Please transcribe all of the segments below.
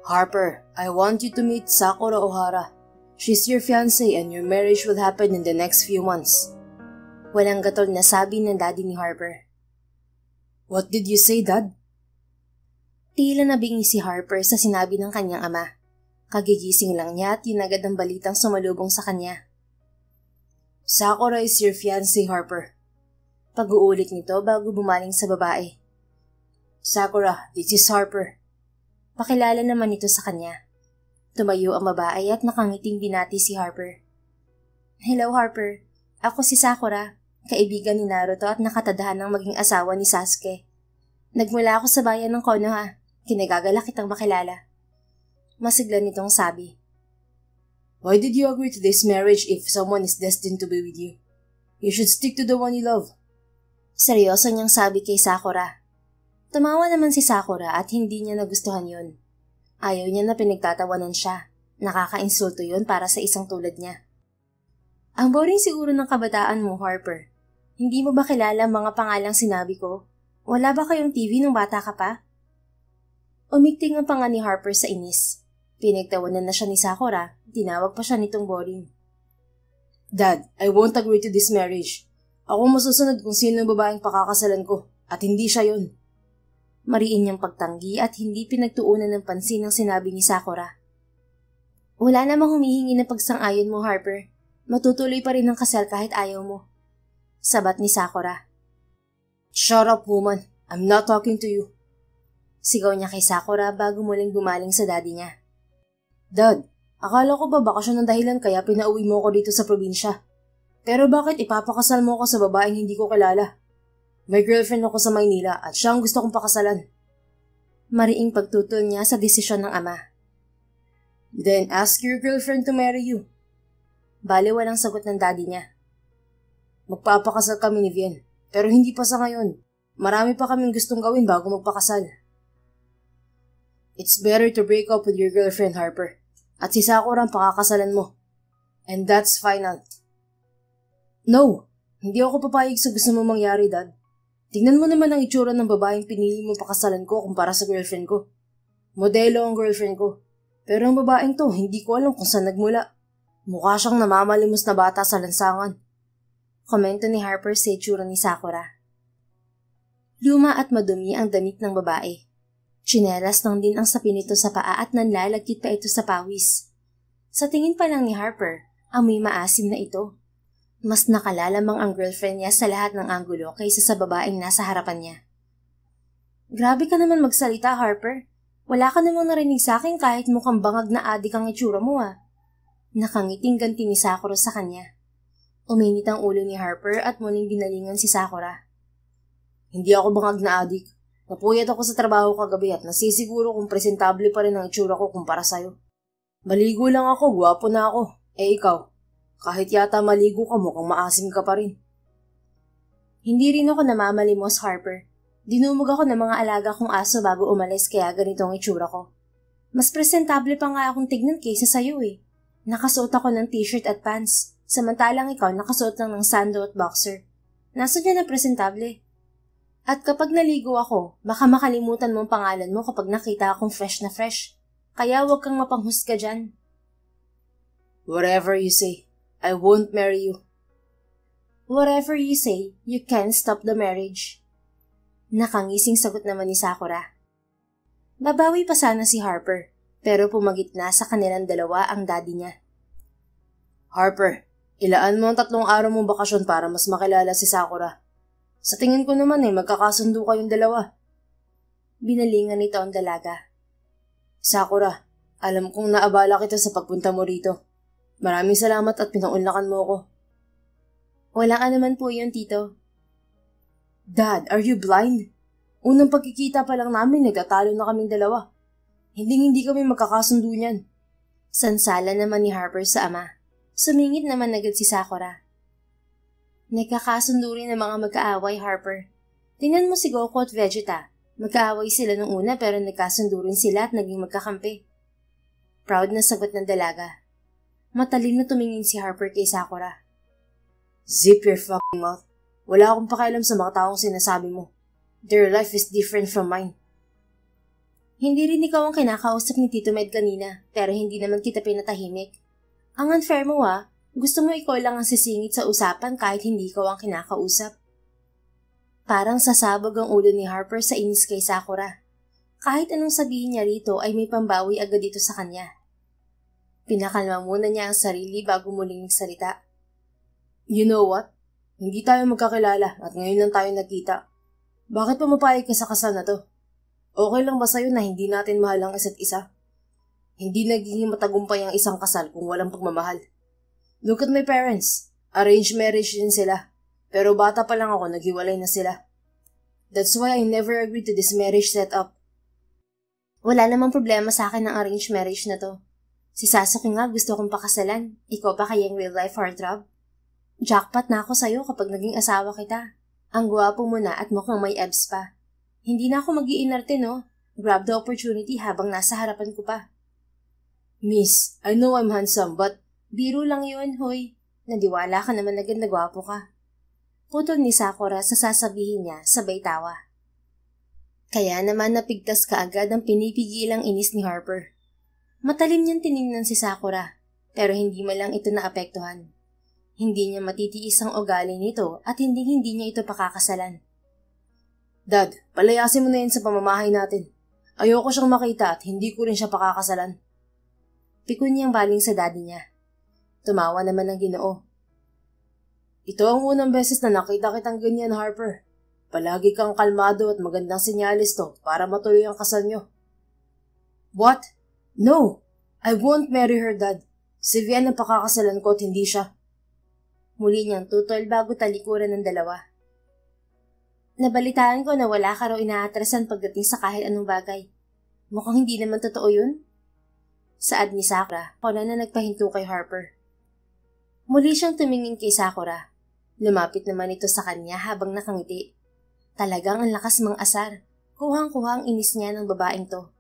Harper, I want you to meet Sakura Ohara. She's your fiancé and your marriage will happen in the next few months. Walang gatol na sabi ng daddy ni Harper. What did you say, Dad? Tila nabingi si Harper sa sinabi ng kanyang ama. Kagigising lang niya at yun agad ang balitang sumalubong sa kanya. Sakura is your fiancé, Harper. Pag-uulit nito bago bumaling sa babae. Sakura, this is Harper. Pakilala naman ito sa kanya. Tumayo ang babae at nakangiting binati si Harper. Hello, Harper. Ako si Sakura, kaibigan ni Naruto at nakatadahan ng maging asawa ni Sasuke. Nagmula ako sa bayan ng Konoha. Kinagagalak kitang makilala. Masigla nitong sabi. Why did you agree to this marriage if someone is destined to be with you? You should stick to the one you love. Seryoso niyang sabi kay Sakura. Tumawa naman si Sakura at hindi niya nagustuhan yun. Ayaw niya na pinagtatawanan siya. Nakakainsulto yun para sa isang tulad niya. Ang boring siguro ng kabataan mo, Harper. Hindi mo ba kilala mga pangalang sinabi ko? Wala ba kayong TV nung bata ka pa? Umigting ang panga ni Harper sa inis. Pinagtawanan na siya ni Sakura, tinawag pa siya nitong boring. Dad, I won't agree to this marriage. Ako masusunod kung sino ang babaeng pakakasalan ko, at hindi siya yun. Mariin niyang pagtanggi at hindi pinagtuunan ng pansin ang sinabi ni Sakura. Wala namang humihingi ng pagsang-ayon mo, Harper. Matutuloy pa rin ang kasal kahit ayaw mo. Sabat ni Sakura. Shut up, woman. I'm not talking to you. Sigaw niya kay Sakura bago muling bumaling sa daddy niya. Dad, akala ko ba bakasyon ng dahilan kaya pinauwi mo ko dito sa probinsya? Pero bakit ipapakasal mo ko sa babaeng hindi ko kilala? May girlfriend ako sa Maynila at siya ang gusto kong pakasalan. Mariing pagtutol niya sa desisyon ng ama. Then ask your girlfriend to marry you. Bale walang sagot ng daddy niya. Magpapakasal kami ni Vien, pero hindi pa sa ngayon. Marami pa kaming gustong gawin bago magpakasal. It's better to break up with your girlfriend, Harper. At si Sakura ang pakakasalan mo. And that's final. No, hindi ako papayag sa gusto mo mangyari, Dad. Tingnan mo naman ang itsura ng babaeng pinili mo pakasalan ko kumpara sa girlfriend ko. Modelo ang girlfriend ko. Pero ang babaeng to, hindi ko alam kung saan nagmula. Mukha siyang namamalimos na bata sa lansangan. Komento ni Harper sa itsura ni Sakura. Luma at madumi ang damit ng babae. Tsinelas lang din ang sapin nito sa paa at nanlalagkit pa ito sa pawis. Sa tingin pa lang ni Harper, amoy maasim na ito. Mas nakalalamang ang girlfriend niya sa lahat ng anggulo kaysa sa babaeng nasa harapan niya. Grabe ka naman magsalita, Harper. Wala ka namang narinig sa akin kahit mukhang bangag na adik ang itsura mo ah. Nakangiting ganti ni Sakura sa kanya. Uminit ang ulo ni Harper at muling ginalingan si Sakura. Hindi ako bangag na adik. Napuyat ako sa trabaho kagabi at nasisiguro kung presentable pa rin ang itsura ko kumpara sa'yo. Maligo lang ako, gwapo na ako. Ikaw, kahit yata maligo ka mukhang maasim ka pa rin. Hindi rin ako namamalimos, Harper. Dinumog ako ng mga alaga kong aso bago umalis kaya ganito ang itsura ko. Mas presentable pa nga akong tignan kaysa sa'yo eh. Nakasuot ako ng t-shirt at pants, samantalang ikaw nakasuot lang ng sando at boxer. Nasa dyan na presentable. At kapag naligo ako, baka makalimutan mo ang pangalan mo kapag nakita akong fresh na fresh. Kaya huwag kang mapanghusga dyan. Whatever you say, I won't marry you. Whatever you say, you can't stop the marriage. Nakangising sagot naman ni Sakura. Babawi pa sana si Harper, pero pumagit na sa kanilang dalawa ang daddy niya. Harper, ilaan mo ang 3 araw mong bakasyon para mas makilala si Sakura. Sa tingin ko naman magkakasundo kayong dalawa. Binalingan nito ang dalaga. Sakura, alam kong naabala kita sa pagpunta mo rito. Maraming salamat at pinaunlakan mo ako. Walang anuman po yun, Tito. Dad, are you blind? Unang pagkikita pa lang namin, nagtatalo na kaming dalawa. Hindi kami magkakasundo niyan. Sansala naman ni Harper sa ama. Sumingit naman agad si Sakura. Nagkakasundo rin ng mga magkaaway, Harper. Tingnan mo si Goku at Vegeta. Magkaaway sila nung una pero nagkasundo rin sila at naging magkakampi. Proud na sagot ng dalaga. Matalino tumingin si Harper kay Sakura. Zip your fucking mouth. Wala akong pakialam sa mga taong sinasabi mo. Their life is different from mine. Hindi rin ikaw ang kinakausap ni Tito Med kanina, pero hindi naman kita pinatahimik. Ang unfair mo gusto mo ikaw lang ang sisingit sa usapan kahit hindi ikaw ang kinakausap. Parang sasabog ang ulo ni Harper sa inis kay Sakura. Kahit anong sabihin niya rito ay may pambawi agad dito sa kanya. Pinakalma muna niya ang sarili bago muling nagsalita. You know what? Hindi tayo magkakilala at ngayon lang tayo nagkita. Bakit pumapayag ka sa kasal na to? Okay lang ba sa'yo na hindi natin mahal ang isa't isa? Hindi nagiging matagumpay ang isang kasal kung walang pagmamahal. Look at my parents. Arranged marriage din sila. Pero bata pa lang ako, naghiwalay na sila. That's why I never agreed to this marriage setup. Wala namang problema sa akin ng arranged marriage na to. Si Sasuke nga gusto kong pakasalan. Ikaw pa kayang real life heartthrob? Jackpot na ako sa'yo kapag naging asawa kita. Ang gwapo mo na at mukhang may abs pa. Hindi na ako mag-iinarte, no? Grab the opportunity habang nasa harapan ko pa. Miss, I know I'm handsome but biro lang yun, hoy. Nadiwala ka naman agad na gwapo ka. Putol ni Sakura sa sasabihin niya sabay tawa. Kaya naman napigtas ka agad ang pinipigilang inis ni Harper. Matalim niyang tiningnan si Sakura, pero hindi man lang ito naapektuhan. Hindi niya matitiis ang ugali nito at hindi niya ito pakakasalan. Dad, palayasin mo na yan sa pamamahay natin. Ayoko siyang makita at hindi ko rin siya pakakasalan. Pikon niyang baling sa daddy niya. Tumawa naman ang Ginoo. Ito ang unang beses na nakita kitang ganyan, Harper. Palagi kang kalmado at magandang sinyalis to para matuloy ang kasal niyo. What? No! I won't marry her, Dad. Si Vian ang pakakasalan ko at hindi siya. Muli niyang tutol bago talikuran ng dalawa. Nabalitaan ko na wala ka raw inaatrasan pagdating sa kahit anong bagay. Mukhang hindi naman totoo yun. Saad ni Sakura, na nagpahinto kay Harper. Muli siyang tumingin kay Sakura. Lumapit naman ito sa kanya habang nakangiti. Talagang ang lakas mang asar. Kuhang-kuha ang inis niya ng babaeng to.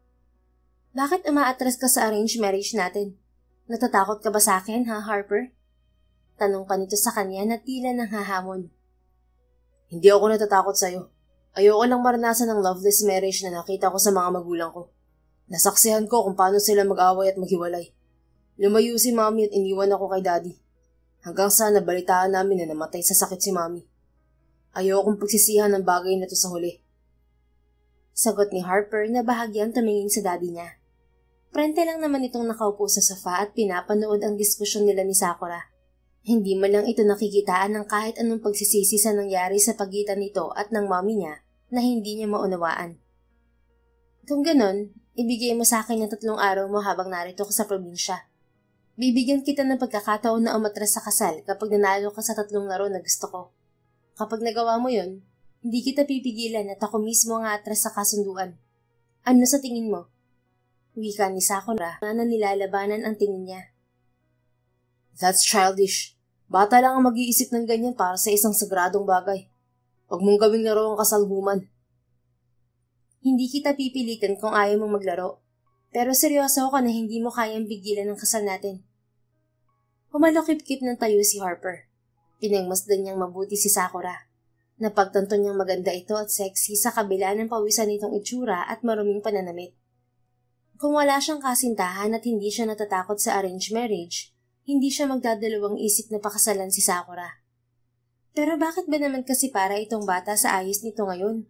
Bakit umaatras ka sa arranged marriage natin? Natatakot ka ba sa akin, ha, Harper? Tanong pa nito sa kanya na tila nang hahamon. Hindi ako natatakot sa'yo. Ayoko lang maranasan ng loveless marriage na nakita ko sa mga magulang ko. Nasaksihan ko kung paano sila mag-away at maghiwalay. Lumayo si Mami at iniwan ako kay Daddy. Hanggang sa nabalitaan namin na namatay sa sakit si Mami. Ayokong pagsisihan ng bagay na to sa huli. Sagot ni Harper na bahagyang tumingin sa daddy niya. Prente lang naman itong nakaupo sa sofa at pinapanood ang diskusyon nila ni Sakura. Hindi man lang ito nakikitaan ng kahit anong pagsisisi sa nangyari sa pagitan nito at ng mami niya na hindi niya maunawaan. Kung ganon, ibigay mo sa akin yung 3 araw mo habang narito ka sa probinsya. Bibigyan kita ng pagkakataon na umatras sa kasal kapag nanalo ka sa 3 laro na gusto ko. Kapag nagawa mo yun, hindi kita pipigilan at ako mismo ang atras sa kasunduan. Ano sa tingin mo? Wika ni Sakura na nilalabanan ang tingin niya. That's childish. Bata lang ang mag-iisip ng ganyan para sa isang sagradong bagay. Huwag mong gawing laro ang kasalhuman. Hindi kita pipilitin kung ayaw mong maglaro. Pero seryoso ako na hindi mo kayang bigilan ang kasal natin. Humalokip-kip ng tayo si Harper. Pinagmasdan niyang mabuti si Sakura. Napagtanto niyang maganda ito at sexy sa kabila ng pawisan nitong itsura at maruming pananamit. Kung wala siyang kasintahan at hindi siya natatakot sa arranged marriage, hindi siya magdadalawang isip na pakasalan si Sakura. Pero bakit ba naman kasi para itong bata sa ayos nito ngayon?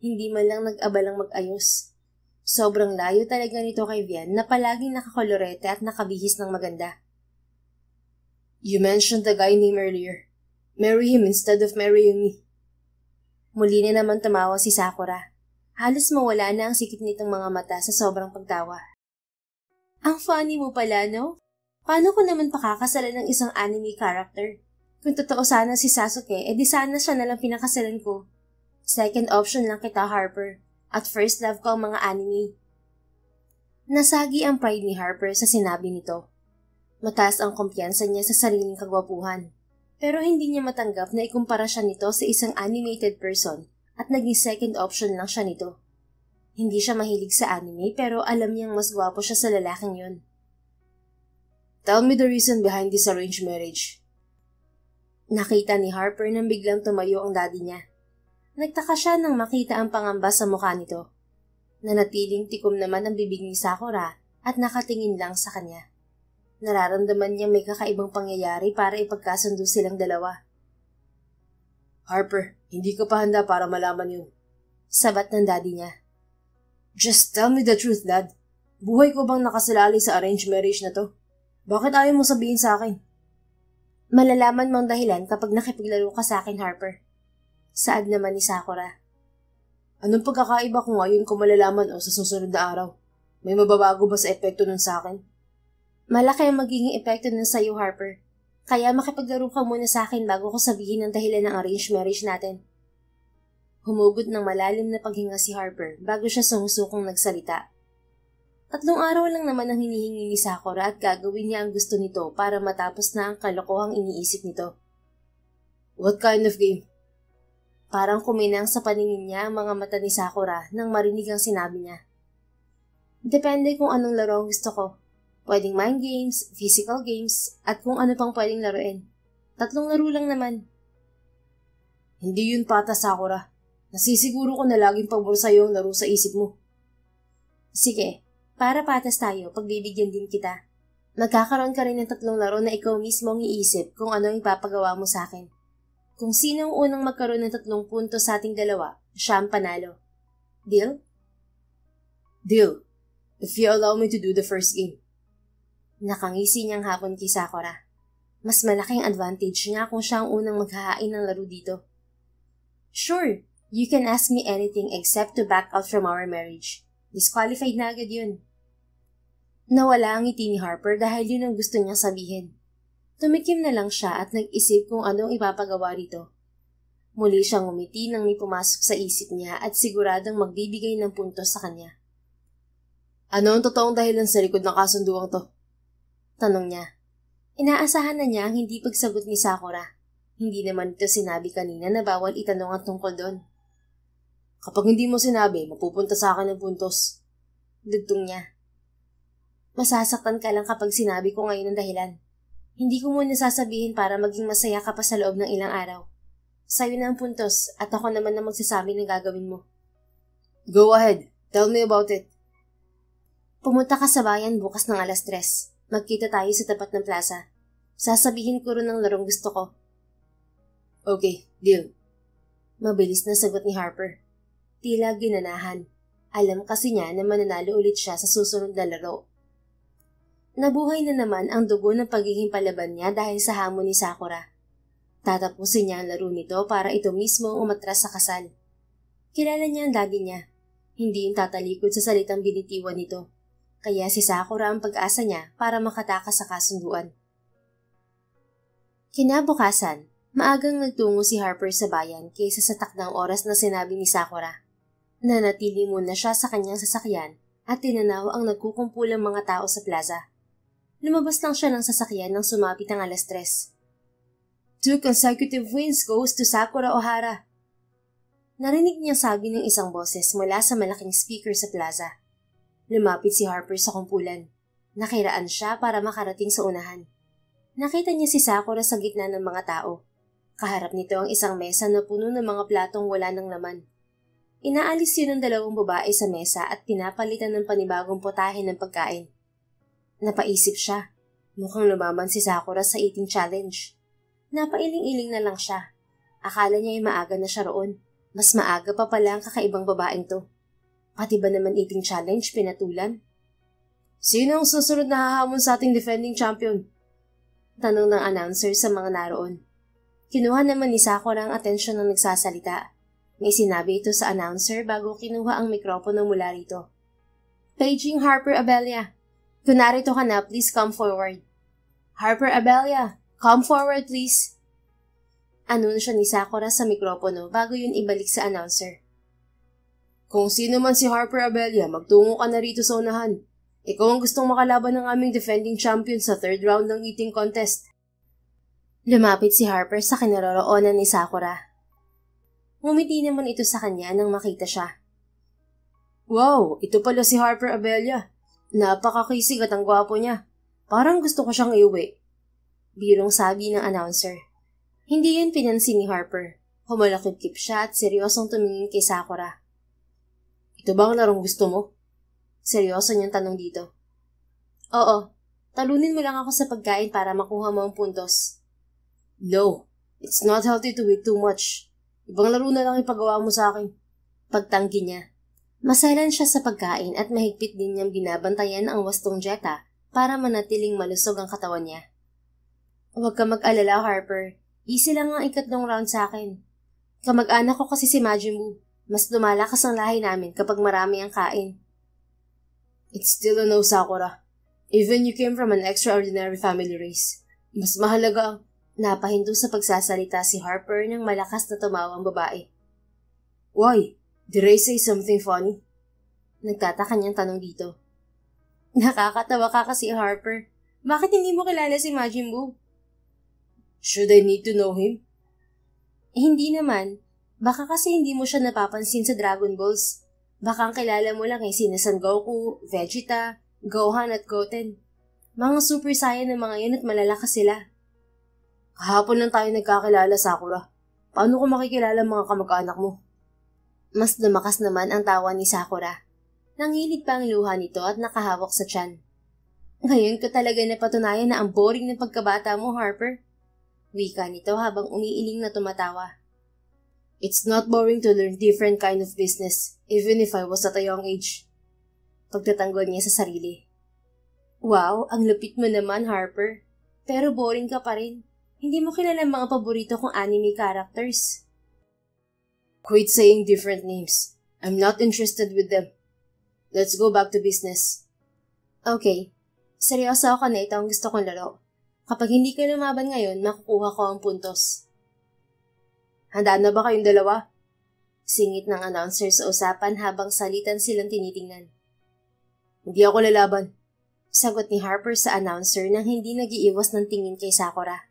Hindi man lang nag-abalang mag-ayos. Sobrang layo talaga nito kay Vian na palaging nakakolorete at nakabihis ng maganda. You mentioned the guy name earlier. Marry him instead of marrying me. Muli na naman tumawa si Sakura. Halos mawala na ang sikip nitong mga mata sa sobrang pagtawa. Ang funny mo pala, no? Paano ko naman pakakasalan ng isang anime character? Kung totoo sana si Sasuke, edi sana siya nalang pinakasalan ko. Second option lang kita, Harper. At first love ko ang mga anime. Nasagi ang pride ni Harper sa sinabi nito. Mataas ang kumpiyansa niya sa sariling kagwapuhan. Pero hindi niya matanggap na ikumpara siya nito sa isang animated person at naging second option lang siya nito. Hindi siya mahilig sa anime pero alam niyang mas gwapo siya sa lalaking yun. Tell me the reason behind this arranged marriage. Nakita ni Harper nang biglang tumayo ang daddy niya. Nagtaka siya nang makita ang pangamba sa mukha nito. Nanatiling tikom naman ang bibig ni Sakura at nakatingin lang sa kanya. Nararamdaman niyang may kakaibang pangyayari para ipagkasundo silang dalawa. Harper, hindi ka pa handa para malaman yun. Sabat ng daddy niya. Just tell me the truth, Dad. Buhay ko bang nakasalali sa arranged marriage na to? Bakit ayaw mo sabihin sa akin? Malalaman mong dahilan kapag nakipaglaro ka sa akin, Harper. Saad naman ni Sakura. Anong pagkakaiba kung ngayon ko malalaman o sa susunod na araw? May mababago ba sa epekto nun sa akin? Malaki ang magiging epekto nun sa'yo, Harper. Kaya makipaglaro ka muna sa akin bago ko sabihin ang dahilan ng arranged marriage natin. Humugot ng malalim na paghinga si Harper bago siya sumusukong nagsalita. 3 araw lang naman ang hinihingi ni Sakura at gagawin niya ang gusto nito para matapos na ang kalokohang iniisip nito. What kind of game? Parang kuminang sa paningin niya ang mga mata ni Sakura nang marinig ang sinabi niya. Depende kung anong laro ang gusto ko. Pwedeng mind games, physical games, at kung ano pang pwedeng laruin. 3 laro lang naman. Hindi yun patas, Sakura. Nasisiguro ko na laging pabor sa'yo ang laro sa isip mo. Sige. Para patas tayo, pagbibigyan din kita. Magkakaroon ka rin ng 3 laro na ikaw mismo ang iisip kung ano ang ipapagawa mo sa akin. Kung sino ang unang magkaroon ng 3 puntos sa ating dalawa, siya ang panalo. Deal? Deal. If you allow me to do the first game. Nakangisi niyang hapon kay Sakura. Mas malaking advantage niya kung siya ang unang maghahain ng laro dito. Sure, you can ask me anything except to back out from our marriage. Disqualified na agad yun. Nawala ang ngiti ni Harper dahil yun ang gusto niyang sabihin. Tumikim na lang siya at nag-isip kung anong ipapagawa rito. Muli siyang umiti nang may pumasok sa isip niya at siguradong magbibigay ng puntos sa kanya. Ano ang totoong dahilan sa likod ng kasunduang to? Tanong niya. Inaasahan na niya ang hindi pagsagot ni Sakura. Hindi naman ito sinabi kanina na bawal itanong ang tungkol doon. Kapag hindi mo sinabi, mapupunta sa akin ng puntos. Dugtong niya. Masasaktan ka lang kapag sinabi ko ngayon ang dahilan. Hindi ko muna sasabihin para maging masaya ka pa sa loob ng ilang araw. Sa'yo na ang puntos at ako naman na magsasabi ng gagawin mo. Go ahead. Tell me about it. Pumunta ka sa bayan bukas ng 3:00. Magkita tayo sa tapat ng plaza. Sasabihin ko rin ang larong gusto ko. Okay, deal. Mabilis na sagot ni Harper. Tila ginanahan. Alam kasi niya na mananalo ulit siya sa susunod na laro. Nabuhay na naman ang dugo ng pagiging palaban niya dahil sa hamon ni Sakura. Tatapusin niya ang laro nito para ito mismo ang umatras sa kasal. Kilala niya ang daddy niya. Hindi yung tatalikod sa salitang binitiwan nito. Kaya si Sakura ang pag-asa niya para makatakas sa kasunduan. Kinabukasan, maagang nagtungo si Harper sa bayan kaysa sa takdang oras na sinabi ni Sakura. Nanatili muna siya sa kanyang sasakyan at tinanaw ang nagkukumpulang mga tao sa plaza. Lumabas lang siya ng sasakyan nang sumapit ang 3:00. 2 consecutive wins goes to Sakura Ohara. Narinig niyang sabi ng isang boses mula sa malaking speaker sa plaza. Lumapit si Harper sa kumpulan. Nakiraan siya para makarating sa unahan. Nakita niya si Sakura sa gitna ng mga tao. Kaharap nito ang isang mesa na puno ng mga platong wala ng laman. Inaalis yun ng 2 babae sa mesa at pinapalitan ng panibagong putahe ng pagkain. Napaisip siya. Mukhang lumaban si Sakura sa eating challenge. Napailing-iling na lang siya. Akala niya ay maaga na siya roon. Mas maaga pa pala ang kakaibang babaeng to. Pati ba naman eating challenge pinatulan? Sino ang susunod na hahamon sa ating defending champion? Tanong ng announcer sa mga naroon. Kinuha naman ni Sakura ang atensyon ng nagsasalita. May sinabi ito sa announcer bago kinuha ang mikropono mula rito. Paging Harper Abella. Kung narito ka na, please come forward. Harper Abella, come forward please. Anunsyo ni Sakura sa mikropono bago yun ibalik sa announcer. Kung sino man si Harper Abella, magtungo ka na rito sa unahan. Ikaw ang gustong makalaban ng aming defending champion sa 3rd round ng eating contest. Lumapit si Harper sa kinaroroonan ni Sakura. Ngumiti naman ito sa kanya nang makita siya. Wow, ito pala si Harper Abella. Napakakisig at ang gwapo niya. Parang gusto ko siyang iuwi. Birong sabi ng announcer. Hindi yun pinansin ni Harper. Humalakip-kip siya at seryosong tumingin kay Sakura. Ito ba ang larong gusto mo? Seryoso niyang tanong dito. Oo, talunin mo lang ako sa pagkain para makuha mo ang puntos. No, it's not healthy to eat too much. Ibang laro na lang ipagawa mo sa akin. Pagtanggi niya. Maselan siya sa pagkain at mahigpit din niyang binabantayan ang wastong Jetta para manatiling malusog ang katawan niya. Huwag ka mag-alala, Harper. Easy lang ang 3 round sa akin. Kamag-anak ko kasi si Majin Buu. Mas lumalakas ang lahi namin kapag marami ang kain. It's still a no, Sakura. Even you came from an extraordinary family race. Mas mahalaga ang... Napahinto sa pagsasalita si Harper nang malakas na tumawang babae. Why? Did I say something funny? Nagtataka niyang tanong dito. Nakakatawa ka kasi, Harper. Bakit hindi mo kilala si Majin Buu? Should I need to know him? Hindi naman. Baka kasi hindi mo siya napapansin sa Dragon Balls. Baka ang kilala mo lang ay sina Son Goku, Vegeta, Gohan at Goten. Mga super saiyan ng mga yun at malalakas sila. Kahapon lang tayo nagkakilala, Sakura. Paano ko makikilala ang mga kamag-anak mo? Mas lumakas naman ang tawa ni Sakura. Nanginig pa ang luha nito at nakahawak sa tiyan. Ngayon ko talaga napatunayan na ang boring ng pagkabata mo, Harper. Wika nito habang umiiling na tumatawa. It's not boring to learn different kind of business, even if I was at a young age. Pagtatanggol niya sa sarili. Wow, ang lupit mo naman, Harper. Pero boring ka pa rin. Hindi mo kilala ang mga paborito kong anime characters. Quit saying different names. I'm not interested with them. Let's go back to business. Okay. Seryoso ako na ito ang gusto kong laro. Kapag hindi ka lumaban ngayon, makukuha ko ang puntos. Handa na ba kayong dalawa? Singit ng announcer sa usapan habang salitan silang tinitingnan. Hindi ako lalaban. Sagot ni Harper sa announcer nang hindi nagiiwas ng tingin kay Sakura.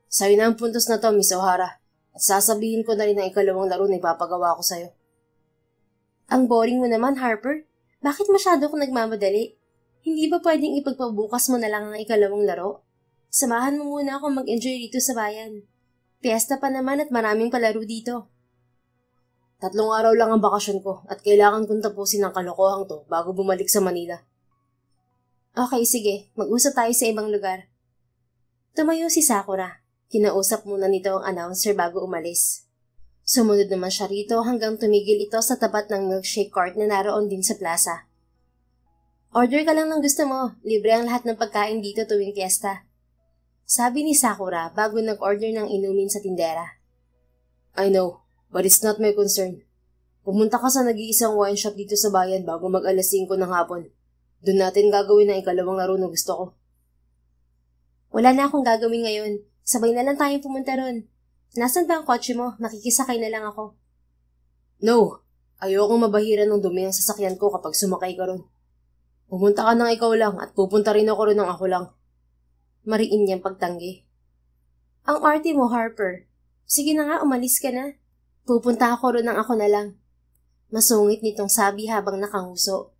Sa'yo na ang puntos na to, Miss O'Hara. At sasabihin ko na rin ang 2 laro na ipapagawa ko sa'yo. Ang boring mo naman, Harper. Bakit masyado kong nagmamadali? Hindi ba pwedeng ipagpabukas mo na lang ang 2 laro? Samahan mo muna ako mag-enjoy dito sa bayan. Piyesta pa naman at maraming palaro dito. 3 araw lang ang bakasyon ko at kailangan kong tapusin ang kalokohang to bago bumalik sa Manila. Okay, sige. Mag-usap tayo sa ibang lugar. Tumayo si Sakura. Kinausap muna nito ang announcer bago umalis. Sumunod naman siya rito hanggang tumigil ito sa tapat ng milkshake cart na naroon din sa plaza. Order ka lang ng gusto mo. Libre ang lahat ng pagkain dito tuwing fiesta. Sabi ni Sakura bago nag-order ng inumin sa tindera. I know, but it's not my concern. Pumunta ka sa nag-iisang wine shop dito sa bayan bago mag-alas 5 ng hapon. Doon natin gagawin ang 2 laro na gusto ko. Wala na akong gagawin ngayon. Sabay na lang tayong pumunta ron. Nasaan ba ang kotse mo? Nakikisakay na lang ako. No, ayokong mabahiran ng dumi ang sasakyan ko kapag sumakay ka ron. Pumunta ka ng ikaw lang at pupunta rin ako ron ng ako lang. Mariin niyang pagtanggi. Ang arte mo, Harper. Sige na nga, umalis ka na. Pupunta ako ron ng ako na lang. Masungit nitong sabi habang nakanguso.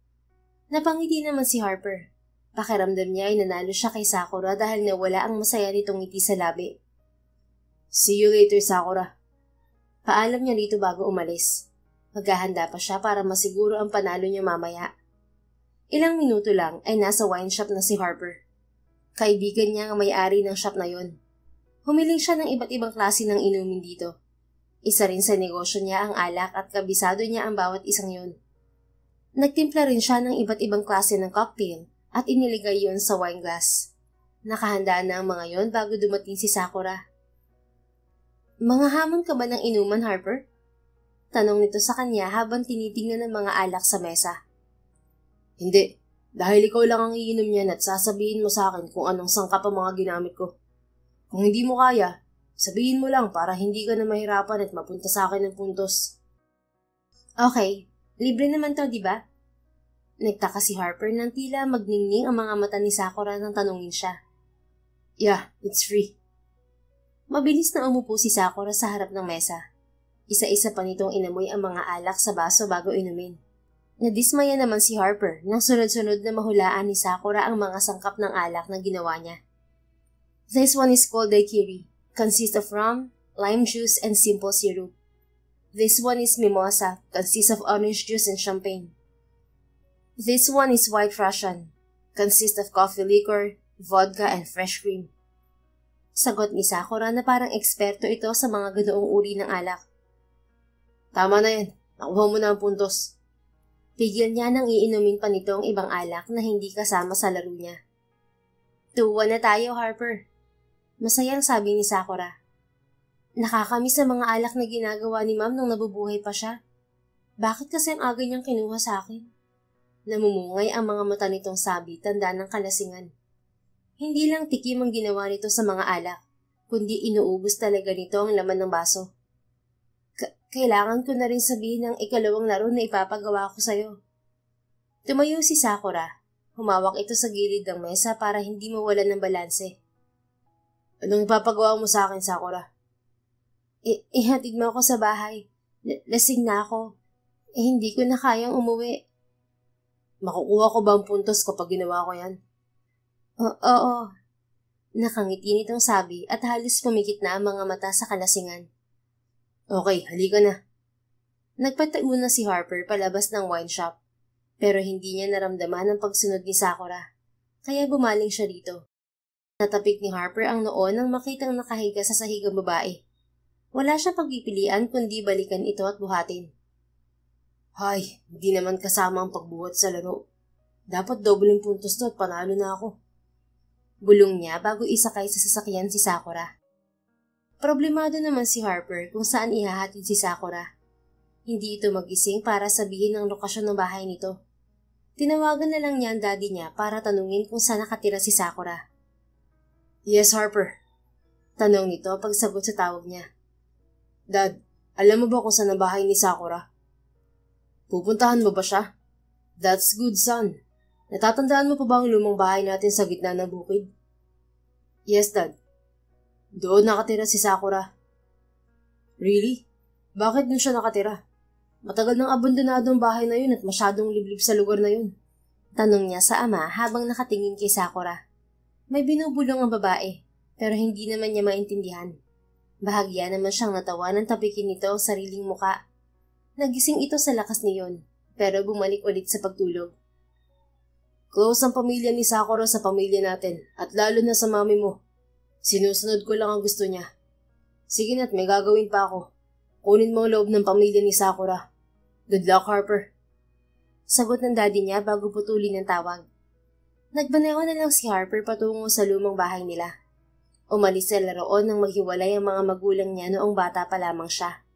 Napangiti naman si Harper. Pakiramdam niya ay nanalo siya kay Sakura dahil nawala ang masaya nitong ngiti sa labi. See you later, Sakura. Paalam niya rito bago umalis. Maghahanda pa siya para masiguro ang panalo niya mamaya. Ilang minuto lang ay nasa wine shop na si Harper. Kaibigan niya ang may-ari ng shop na yon. Humiling siya ng iba't ibang klase ng inumin dito. Isa rin sa negosyo niya ang alak at kabisado niya ang bawat isang yon. Nagtimpla rin siya ng iba't ibang klase ng cocktail at iniligay yon sa wine glass. Nakahanda na ang mga yon bago dumating si Sakura. Mga hamon ka ba ng inuman, Harper? Tanong nito sa kanya habang tinitingnan ng mga alak sa mesa. Hindi, dahil ikaw lang ang iinom niyan at sasabihin mo sa akin kung anong sangkap ang mga ginamit ko. Kung hindi mo kaya, sabihin mo lang para hindi ka na mahirapan at mapunta sa akin ng puntos. Okay, libre naman to, di ba? Nagtaka si Harper nang tila magningning ang mga mata ni Sakura nang tanungin siya. Yeah, it's free. Mabilis na umupo si Sakura sa harap ng mesa. Isa-isa pa nitong inamoy ang mga alak sa baso bago inumin. Nadismaya naman si Harper nang sunod-sunod na mahulaan ni Sakura ang mga sangkap ng alak na ginawa niya. This one is called daiquiri. Consists of rum, lime juice, and simple syrup. This one is mimosa, consists of orange juice and champagne. This one is white Russian, consists of coffee liquor, vodka, and fresh cream. Sagot ni Sakura na parang eksperto ito sa mga ganoong uri ng alak. Tama na yan. Nakuha mo na ang puntos. Pigil niya nang iinumin pa nito ang ibang alak na hindi kasama sa laro niya. 2-1 na tayo, Harper. Masayang sabi ni Sakura. Nakakamiss sa mga alak na ginagawa ni Ma'am nung nabubuhay pa siya. Bakit kasi ang aga niyang kinuha sa akin? Namumungay ang mga mata nitong sabi, tanda ng kalasingan. Hindi lang tikim ang ginawa nito sa mga alak, kundi inuubos talaga nito ang laman ng baso. Kailangan ko na rin sabihin ang ikalawang laro na ipapagawa ko sa'yo. Tumayo si Sakura. Humawak ito sa gilid ng mesa para hindi mawalan ng balanse. Anong ipapagawa mo sa akin, Sakura? Ihatid mo ako sa bahay. Lasing na ako. Hindi ko na kayang umuwi. Makukuha ko ba ang puntos kapag ginawa ko yan? Oo. Nakangiti nitong sabi at halos pumikit na ang mga mata sa kalasingan. Okay, halika na. Nagpatayo na si Harper palabas ng wine shop, pero hindi niya naramdaman ang pagsunod ni Sakura, kaya bumaling siya dito. Natapik ni Harper ang noo nang makitang nakahiga sa sahigang babae. Wala siyang pagpipilian kundi balikan ito at buhatin. Hay, hindi naman kasama ang pagbuhat sa laro. Dapat dobleng puntos to at panalo na ako. Bulong niya bago isakay sa sasakyan si Sakura. Problemado naman si Harper kung saan ihahatid si Sakura. Hindi ito magising para sabihin ang lokasyon ng bahay nito. Tinawagan na lang niya ang daddy niya para tanungin kung saan nakatira si Sakura. Yes, Harper. Tanong nito pagsagot sa tawag niya. Dad, alam mo ba kung saan ang bahay ni Sakura? Pupuntahan mo ba siya? That's good, son. Natatandaan mo pa ba ang lumang bahay natin sa gitna ng bukid? Yes, Dad. Doon nakatira si Sakura. Really? Bakit doon siya nakatira? Matagal nang abandonado ang bahay na yun at masyadong liblib sa lugar na yun. Tanong niya sa ama habang nakatingin kay Sakura. May binubulong ang babae, pero hindi naman niya maintindihan. Bahagya naman siyang natawa nang tapikin nito ang sariling muka. Nagising ito sa lakas niyon, pero bumalik ulit sa pagtulog. Close ang pamilya ni Sakura sa pamilya natin, at lalo na sa mami mo. Sinusunod ko lang ang gusto niya. Sige na't may gagawin pa ako. Kunin mo ang loob ng pamilya ni Sakura. Good luck, Harper. Sagot ng daddy niya bago putulin ang tawag. Nagbaneo na lang si Harper patungo sa lumang bahay nila. Umalis sila roon nang maghiwalay ang mga magulang niya noong bata pa lamang siya.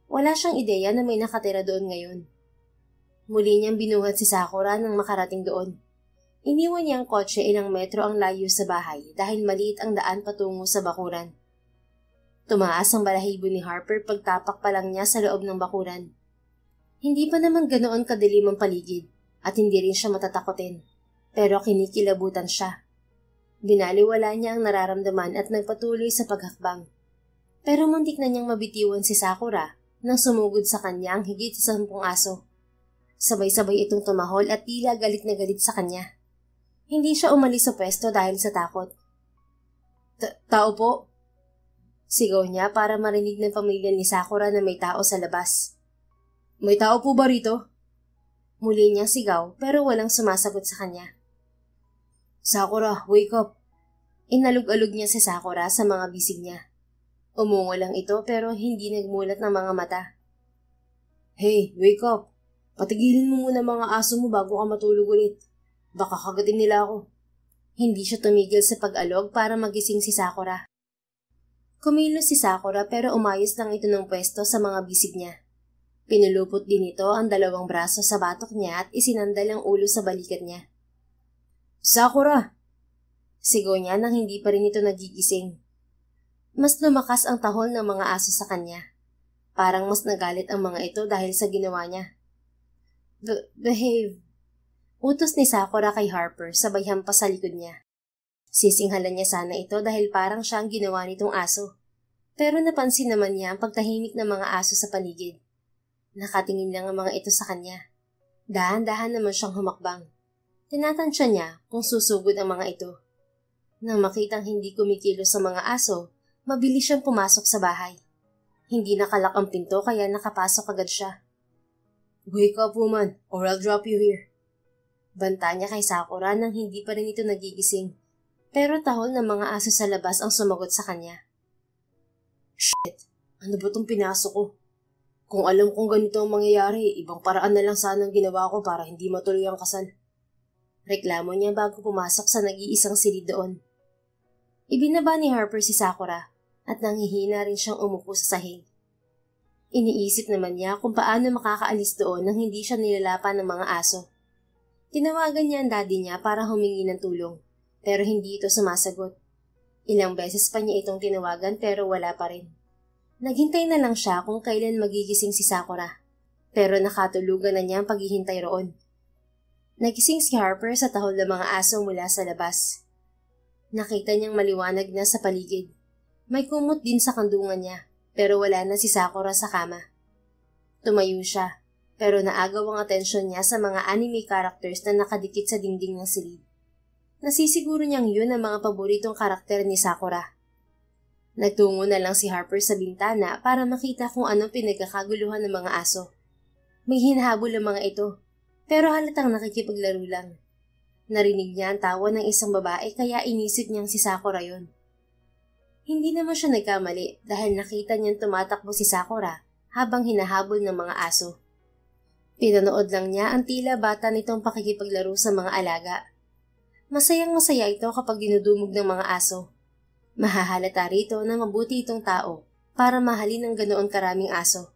Wala siyang ideya na may nakatira doon ngayon. Muli niyang binuhat si Sakura nang makarating doon. Iniwan niya ang kotse ilang metro ang layo sa bahay dahil maliit ang daan patungo sa bakuran. Tumaas ang balahibo ni Harper pagtapak pa lang niya sa loob ng bakuran. Hindi pa naman ganoon kadilim ang paligid at hindi rin siya matatakotin, pero kinikilabutan siya. Binaliwala niya ang nararamdaman at nagpatuloy sa paghakbang. Pero muntik na niyang mabitiwan si Sakura nang sumugod sa kanya ang higit sa 10 aso. Sabay-sabay itong tumahol at tila galit na galit sa kanya. Hindi siya umalis sa pwesto dahil sa takot. Tao po? Sigaw niya para marinig ng pamilya ni Sakura na may tao sa labas. May tao po ba rito? Muli niyang sigaw pero walang sumasagot sa kanya. Sakura, wake up. Inalug-alug niya si Sakura sa mga bisig niya. Umungo lang ito pero hindi nagmulat ng mga mata. Hey, wake up. Patigilin mo muna mga aso mo bago ka matulog ulit. Baka kagatin nila ako. Hindi siya tumigil sa pag-alog para magising si Sakura. Kumilos si Sakura pero umayos lang ito ng pwesto sa mga bisig niya. Pinulupot din ito ang 2 braso sa batok niya at isinandal ang ulo sa balikat niya. Sakura! Sigaw niya nang hindi pa rin ito nagigising. Mas lumakas ang tahol ng mga aso sa kanya. Parang mas nagalit ang mga ito dahil sa ginawa niya. Behave. Utos ni Sakura kay Harper sabay hampas sa likod niya. Sisinghalan niya sana ito dahil parang siya ang ginawa nitong aso. Pero napansin naman niya ang pagtahimik ng mga aso sa paligid. Nakatingin lang ang mga ito sa kanya. Dahan-dahan naman siyang humakbang. Tinatansya niya kung susugod ang mga ito. Nang makitang hindi kumikilos sa mga aso, mabilis siyang pumasok sa bahay. Hindi nakalak ang pinto kaya nakapasok agad siya. Wake up, woman, or I'll drop you here. Banta niya kay Sakura nang hindi pa rin ito nagigising. Pero tahol ng mga aso sa labas ang sumagot sa kanya. Shit, ano ba itong pinasok ko? Kung alam kong ganito ang mangyayari, ibang paraan na lang sanang ginawa ko para hindi matuloy ang kasal. Reklamo niya bago pumasok sa nag-iisang silid doon. Ibinaba ni Harper si Sakura at nanghihina rin siyang umupo sa sahig. Iniisip naman niya kung paano makakaalis doon nang hindi siya nilalapan ng mga aso. Tinawagan niya ang daddy niya para humingi ng tulong, pero hindi ito sumasagot. Ilang beses pa niya itong tinawagan pero wala pa rin. Naghintay na lang siya kung kailan magigising si Sakura, pero nakatulugan na niya ang paghihintay roon. Nagising si Harper sa tahol ng mga aso mula sa labas. Nakita niyang maliwanag na sa paligid. May kumot din sa kandungan niya, pero wala na si Sakura sa kama. Tumayo siya, pero naagaw ang atensyon niya sa mga anime characters na nakadikit sa dingding ng silid. Nasisiguro niyang yun ang mga paboritong karakter ni Sakura. Nagtungo na lang si Harper sa bintana para makita kung anong pinagkakaguluhan ng mga aso. May hinahabol ang mga ito, pero halatang nakikipaglaro lang. Narinig niya ang tawa ng isang babae kaya inisip niyang si Sakura yon. Hindi naman siya nagkamali dahil nakita niyang tumatakbo si Sakura habang hinahabol ng mga aso. Pinanood lang niya ang tila bata nitong pakikipaglaro sa mga alaga. Masayang masaya ito kapag dinudumog ng mga aso. Mahahalata rito na mabuti itong tao para mahalin ng ganoon karaming aso.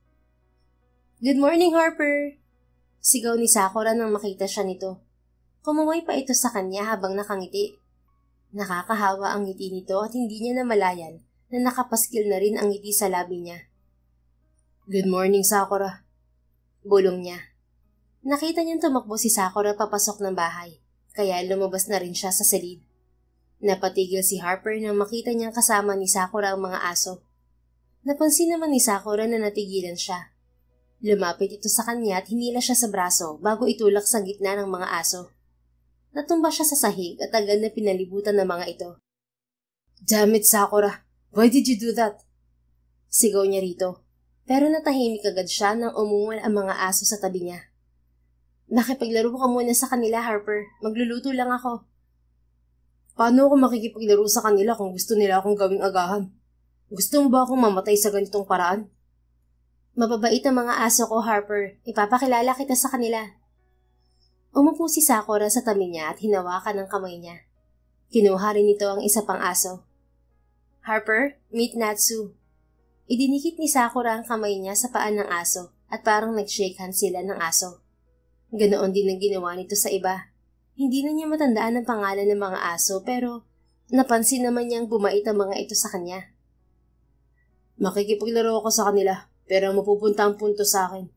Good morning, Harper! Sigaw ni Sakura nang makita siya nito. Kumuway pa ito sa kanya habang nakangiti. Nakakahawa ang ngiti nito at hindi niya namalayan na nakapaskil na rin ang ngiti sa labi niya. Good morning, Sakura. Bulong niya. Nakita niyang tumakbo si Sakura papasok ng bahay, kaya lumabas na rin siya sa silid. Napatigil si Harper nang makita niyang kasama ni Sakura ang mga aso. Napansin naman ni Sakura na natigilan siya. Lumapit ito sa kanya at hinila siya sa braso bago itulak sa gitna ng mga aso. Natumba siya sa sahig at agad na pinalibutan ng mga ito. Damn it, Sakura! Why did you do that? Sigaw niya rito, pero natahimik agad siya nang umungal ang mga aso sa tabi niya. Nakipaglaro ka muna sa kanila, Harper. Magluluto lang ako. Paano ako makikipaglaro sa kanila kung gusto nila akong gawing agahan? Gusto mo ba akong mamatay sa ganitong paraan? Mababait ang mga aso ko, Harper. Ipapakilala kita sa kanila. Umupo si Sakura sa tabi niya at hinawakan ang kamay niya. Kinuha rin nito ang isa pang aso. Harper, meet Natsu. Idinikit ni Sakura ang kamay niya sa paan ng aso at parang nag-shake hands sila ng aso. Ganoon din ang ginawa nito sa iba. Hindi na niya matandaan ang pangalan ng mga aso pero napansin naman niyang bumait ang mga ito sa kanya. Makikipaglaro ako sa kanila pero mapupunta ang punto sa akin.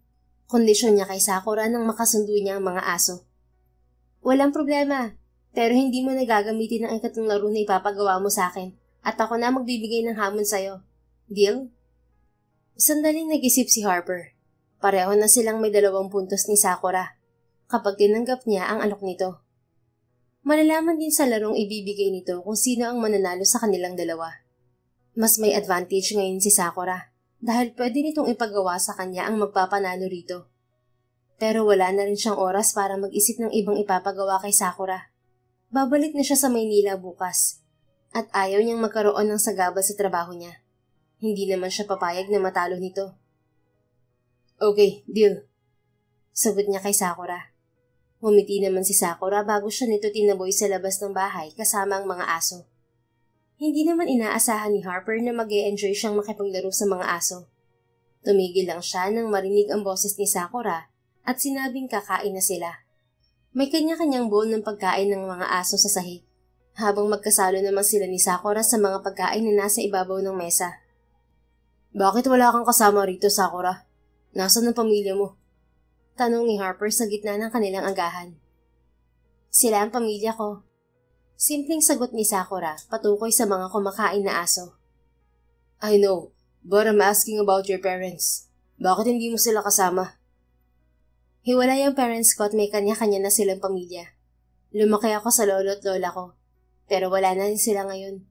Kondisyon niya kay Sakura nang makasundo niya ang mga aso. Walang problema, pero hindi mo nagagamitin ang ikatong laro na ipapagawa mo sa akin at ako na magbibigay ng hamon sa'yo. Deal? Sandaling nag-isip si Harper. Pareho na silang may 2 puntos ni Sakura kapag tinanggap niya ang alok nito. Malalaman din sa larong ibibigay nito kung sino ang mananalo sa kanilang dalawa. Mas may advantage ngayon si Sakura dahil pwede nitong ipagawa sa kanya ang magpapanalo rito. Pero wala na rin siyang oras para mag-isip ng ibang ipapagawa kay Sakura. Babalik na siya sa Maynila bukas at ayaw niyang magkaroon ng sagabal sa trabaho niya. Hindi naman siya papayag na matalo nito. Okay, deal. Sagot niya kay Sakura. Humiti naman si Sakura bago siya nito tinaboy sa labas ng bahay kasama ang mga aso. Hindi naman inaasahan ni Harper na mag-e-enjoy siyang makipaglaro sa mga aso. Tumigil lang siya nang marinig ang boses ni Sakura at sinabing kakain na sila. May kanya-kanyang bowl ng pagkain ng mga aso sa sahig, habang magkasalo naman sila ni Sakura sa mga pagkain na nasa ibabaw ng mesa. Bakit wala kang kasama rito, Sakura? Nasaan ang pamilya mo? Tanong ni Harper sa gitna ng kanilang agahan. Sila ang pamilya ko. Simpleng sagot ni Sakura patukoy sa mga kumakain na aso. I know, but I'm asking about your parents. Bakit hindi mo sila kasama? Hiwalay ang parents ko at may kanya-kanya na silang pamilya. Lumaki ako sa lolo at lola ko, pero wala na rin sila ngayon.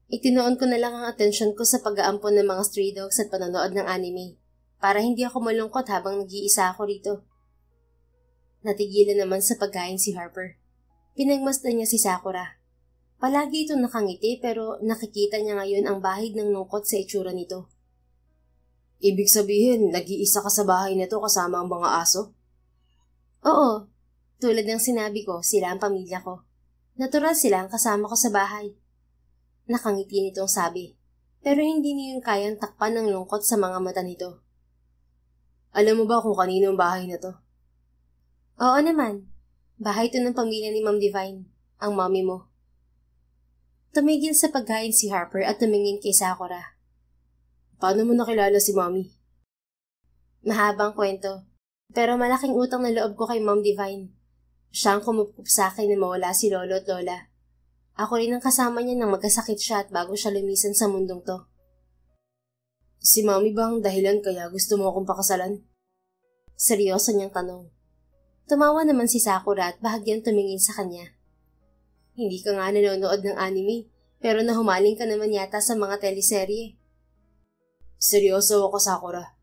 Itinoon ko na lang ang atensyon ko sa pag-aampon ng mga stray dogs at panonood ng anime para hindi ako malungkot habang nag-iisa ako rito. Natigilan naman sa pagkain si Harper. Pinagmasdan niya si Sakura. Palagi itong nakangiti pero nakikita niya ngayon ang bahid ng lungkot sa itsura nito. Ibig sabihin, nag-iisa ka sa bahay na to kasama ang mga aso? Oo, tulad ng sinabi ko, sila ang pamilya ko. Natural sila ang kasama ko sa bahay. Nakangiti nitong sabi, pero hindi niyo kayang takpan ng lungkot sa mga mata nito. Alam mo ba kung kanino ang bahay na to? Oo naman, bahay to ng pamilya ni Ma'am Divine, ang mommy mo. Tumigil sa pagkain si Harper at tumingin kay Sakura. Paano mo nakilala si Mommy? Mahabang kwento, pero malaking utang na loob ko kay Ma'am Divine. Siya ang kumukup sa akin na mawala si Lolo at Lola. Ako rin ang kasama niya nang magkasakit siya at bago siya lumisan sa mundong to. Si Mommy ba ang dahilan kaya gusto mo akong pakasalan? Seryoso niyang tanong. Tumawa naman si Sakura at bahagyang tumingin sa kanya. Hindi ka nga nanonood ng anime, pero nahumaling ka naman yata sa mga teleserye. Seryoso ako, Sakura.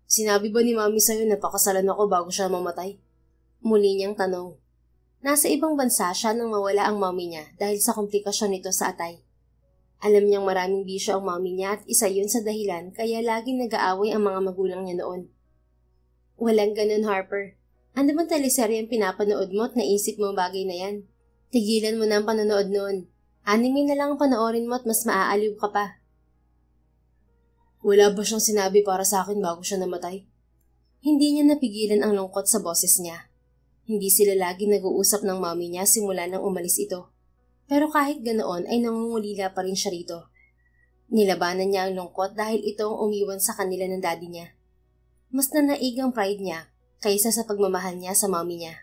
Sinabi ba ni Mommy sa'yo na pakasalan ako bago siya mamatay? Muli niyang tanong. Nasa ibang bansa siya nang mawala ang mommy niya dahil sa komplikasyon nito sa atay. Alam niyang maraming bisyo ang mommy niya at isa yun sa dahilan kaya laging nag-aaway ang mga magulang niya noon. Walang ganun, Harper. Ano bang teleserye ang pinapanood mo at naisip mo bagay na yan? Tigilan mo na ang panonood noon. Anime na lang ang panoorin mo at mas maaaliw ka pa. Wala ba siyang sinabi para sa akin bago siya namatay? Hindi niya napigilan ang lungkot sa boses niya. Hindi sila lagi nag-uusap ng mommy niya simula nang umalis ito. Pero kahit ganoon ay nangungulila pa rin siya rito. Nilabanan niya ang lungkot dahil ito ang umiwan sa kanila ng daddy niya. Mas nanaig ang pride niya kaysa sa pagmamahal niya sa mommy niya.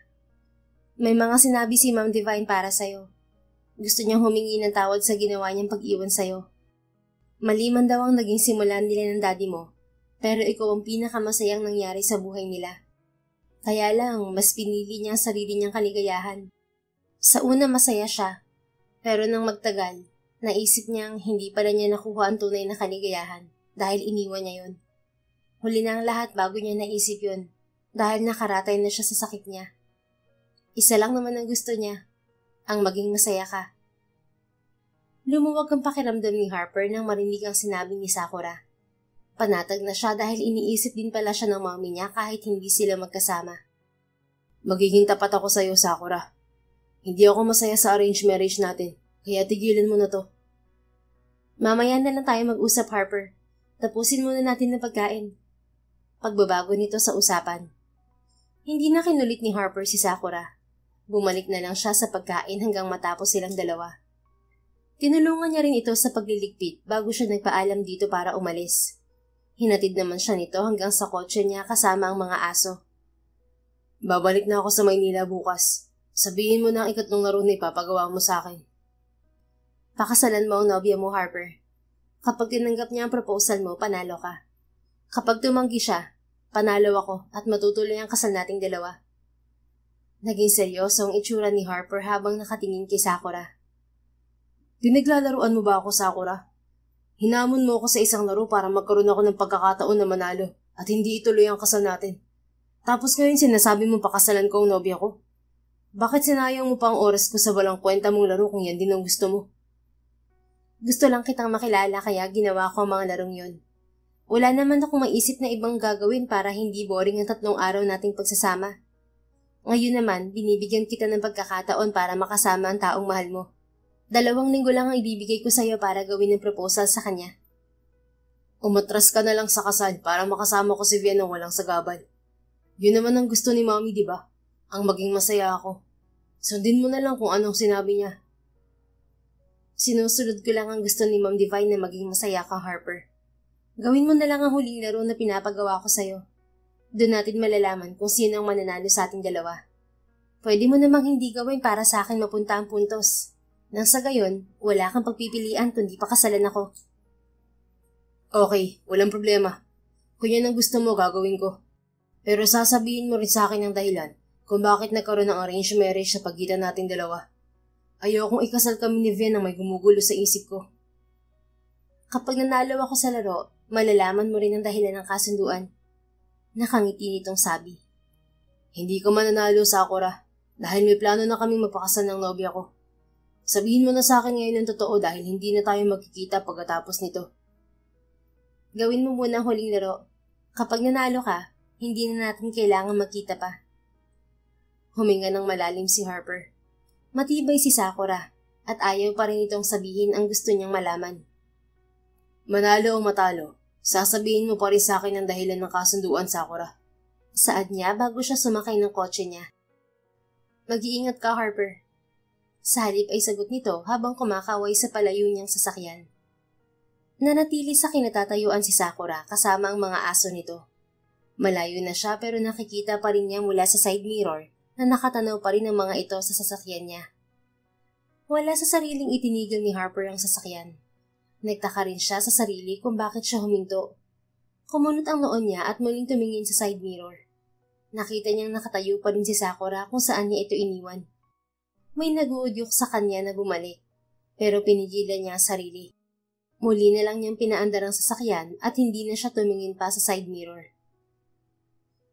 May mga sinabi si Ma'am Divine para sa'yo. Gusto niyang humingi ng tawad sa ginawa niyang pag-iwan sa'yo. Mali man daw ang naging simulan nila ng daddy mo, pero ikaw ang pinakamasayang nangyari sa buhay nila. Kaya lang, mas pinili niya ang sarili niyang kaligayahan. Sa una masaya siya, pero nang magtagal, naisip niyang hindi pala niya nakuha ang tunay na kaligayahan dahil iniwan niya yun. Huli na ang lahat bago niya naisip yun dahil nakaratay na siya sa sakit niya. Isa lang naman ang gusto niya, ang maging masaya ka. Lumuwag ang pakiramdam ni Harper nang marinig ang sinabi ni Sakura. Panatag na siya dahil iniisip din pala siya ng mommy niya kahit hindi sila magkasama. Magiging tapat ako sa'yo, Sakura. Hindi ako masaya sa arranged marriage natin, kaya tigilan mo na to. Mamaya na lang tayo mag-usap, Harper. Tapusin muna natin ang pagkain. Pagbabago nito sa usapan. Hindi na kinulit ni Harper si Sakura. Bumalik na lang siya sa pagkain hanggang matapos silang dalawa. Tinulungan niya rin ito sa pagliligpit bago siya nagpaalam dito para umalis. Hinatid naman siya nito hanggang sa kotse niya kasama ang mga aso. Babalik na ako sa Maynila bukas. Sabihin mo na ang ikatlong laro na ipapagawa mo sa akin. Pakasalan mo ang nobya mo, Harper. Kapag tinanggap niya ang proposal mo, panalo ka. Kapag tumanggi siya, panalo ako at matutuloy ang kasal nating dalawa. Naging seryoso ang itsura ni Harper habang nakatingin kay Sakura. Pinaglalaruan mo ba ako, Sakura? Hinamon mo ako sa isang laro para magkaroon ako ng pagkakataon na manalo at hindi ituloy ang kasal natin. Tapos ngayon sinasabi mo pakasalan ko ang nobya ko. Bakit sinayang mo pa ang oras ko sa walang kwenta mong laro kung yan din ang gusto mo? Gusto lang kitang makilala kaya ginawa ko ang mga larong yon. Wala naman akong maisip na ibang gagawin para hindi boring ang 3 araw nating pagsasama. Ngayon naman, binibigyan kita ng pagkakataon para makasama ang taong mahal mo. 2 linggo lang ang ibibigay ko sa'yo para gawin ng proposal sa kanya. Umatras ka na lang sa kasal para makasama ko si Vian ng walang sagabal. Yun naman ang gusto ni Mommy, di ba? Ang maging masaya ako. Sundin mo na lang kung anong sinabi niya. Sinusunod ko lang ang gusto ni Ma'am Divine na maging masaya ka, Harper. Gawin mo na lang ang huling laro na pinapagawa ko sa'yo. Doon natin malalaman kung sino ang mananalo sa ating dalawa. Pwede mo namang hindi gawin para sa akin mapunta ang puntos. Nang sa gayon, wala kang pagpipilian kundi pakasalan ako. Okay, walang problema. Kung yan ang gusto mo, gagawin ko. Pero sasabihin mo rin sa akin ang dahilan kung bakit nagkaroon ng arranged marriage sa pagitan nating dalawa. Ayokong ikasal kami ni Vian na may gumugulo sa isip ko. Kapag nanalo ako sa laro, malalaman mo rin ang dahilan ng kasunduan. Nakangiti nitong sabi. Hindi ka mananalo, Sakura, dahil may plano na kaming magpakasal ng nobya ko. Sabihin mo na sa akin ngayon ang totoo dahil hindi na tayo magkikita pagkatapos nito. Gawin mo muna ang huling laro. Kapag nanalo ka, hindi na natin kailangan magkita pa. Huminga ng malalim si Harper. Matibay si Sakura at ayaw pa rin itong sabihin ang gusto niyang malaman. Manalo o matalo, sasabihin mo pa rin sa akin ang dahilan ng kasunduan, Sakura. Saad niya bago siya sumakay ng kotse niya. Mag-iingat ka, Harper. Sa halip ay sagot nito habang kumakaway sa palayo niyang sasakyan. Nanatili sa kinatatayuan si Sakura kasama ang mga aso nito. Malayo na siya pero nakikita pa rin niya mula sa side mirror na nakatanaw pa rin ang mga ito sa sasakyan niya. Wala sa sariling itinigil ni Harper ang sasakyan. Nagtaka rin siya sa sarili kung bakit siya huminto. Kumunot ang noon niya at muling tumingin sa side mirror. Nakita niyang nakatayo pa rin si Sakura kung saan niya ito iniwan. May naguudyok sa kanya na bumalik, pero pinigilan niya ang sarili. Muli na lang niyang pinaandar ang sasakyan at hindi na siya tumingin pa sa side mirror.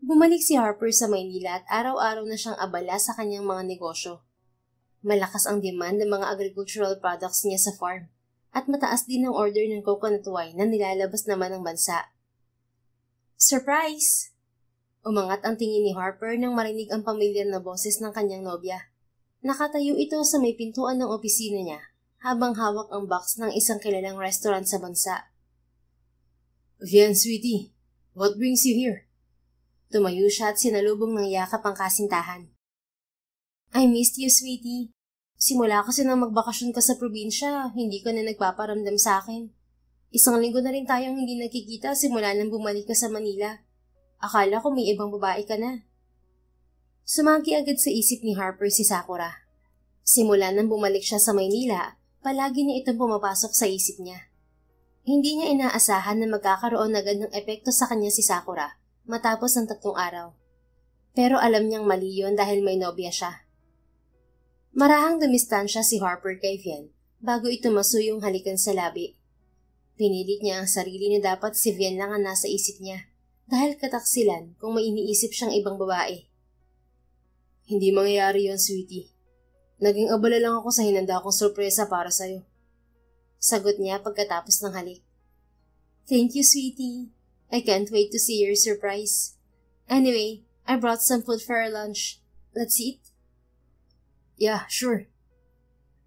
Bumalik si Harper sa Maynila at araw-araw na siyang abala sa kanyang mga negosyo. Malakas ang demand ng mga agricultural products niya sa farm at mataas din ang order ng coconut wine na nilalabas naman ng bansa. Surprise! Umangat ang tingin ni Harper nang marinig ang pamilyar na boses ng kanyang nobya. Nakatayo ito sa may pintuan ng opisina niya habang hawak ang box ng isang kilalang restaurant sa bansa. Vian, sweetie, what brings you here? Tumayo siya at sinalubong ng yakap ang kasintahan. I missed you, sweetie. Simula kasi nang magbakasyon ka sa probinsya, hindi ka na nagpaparamdam sa akin. Isang linggo na rin tayong hindi nagkikita simula nang bumalik ka sa Manila. Akala ko may ibang babae ka na. Sumagi agad sa isip ni Harper si Sakura. Simula nang bumalik siya sa Maynila, palagi niya itong pumapasok sa isip niya. Hindi niya inaasahan na magkakaroon agad ng epekto sa kanya si Sakura matapos ng 3 araw. Pero alam niyang mali yun dahil may nobya siya. Marahang dumistansya si Harper kay Vian bago ito masuyong halikan sa labi. Pinilit niya ang sarili na dapat si Vian lang ang nasa isip niya dahil kataksilan kung may iniisip siyang ibang babae. Hindi mangyayari yun, sweetie. Naging abala lang ako sa hinanda kong sorpresa para sa'yo. Sagot niya pagkatapos ng halik. Thank you, sweetie. I can't wait to see your surprise. Anyway, I brought some food for our lunch. Let's eat? Yeah, sure.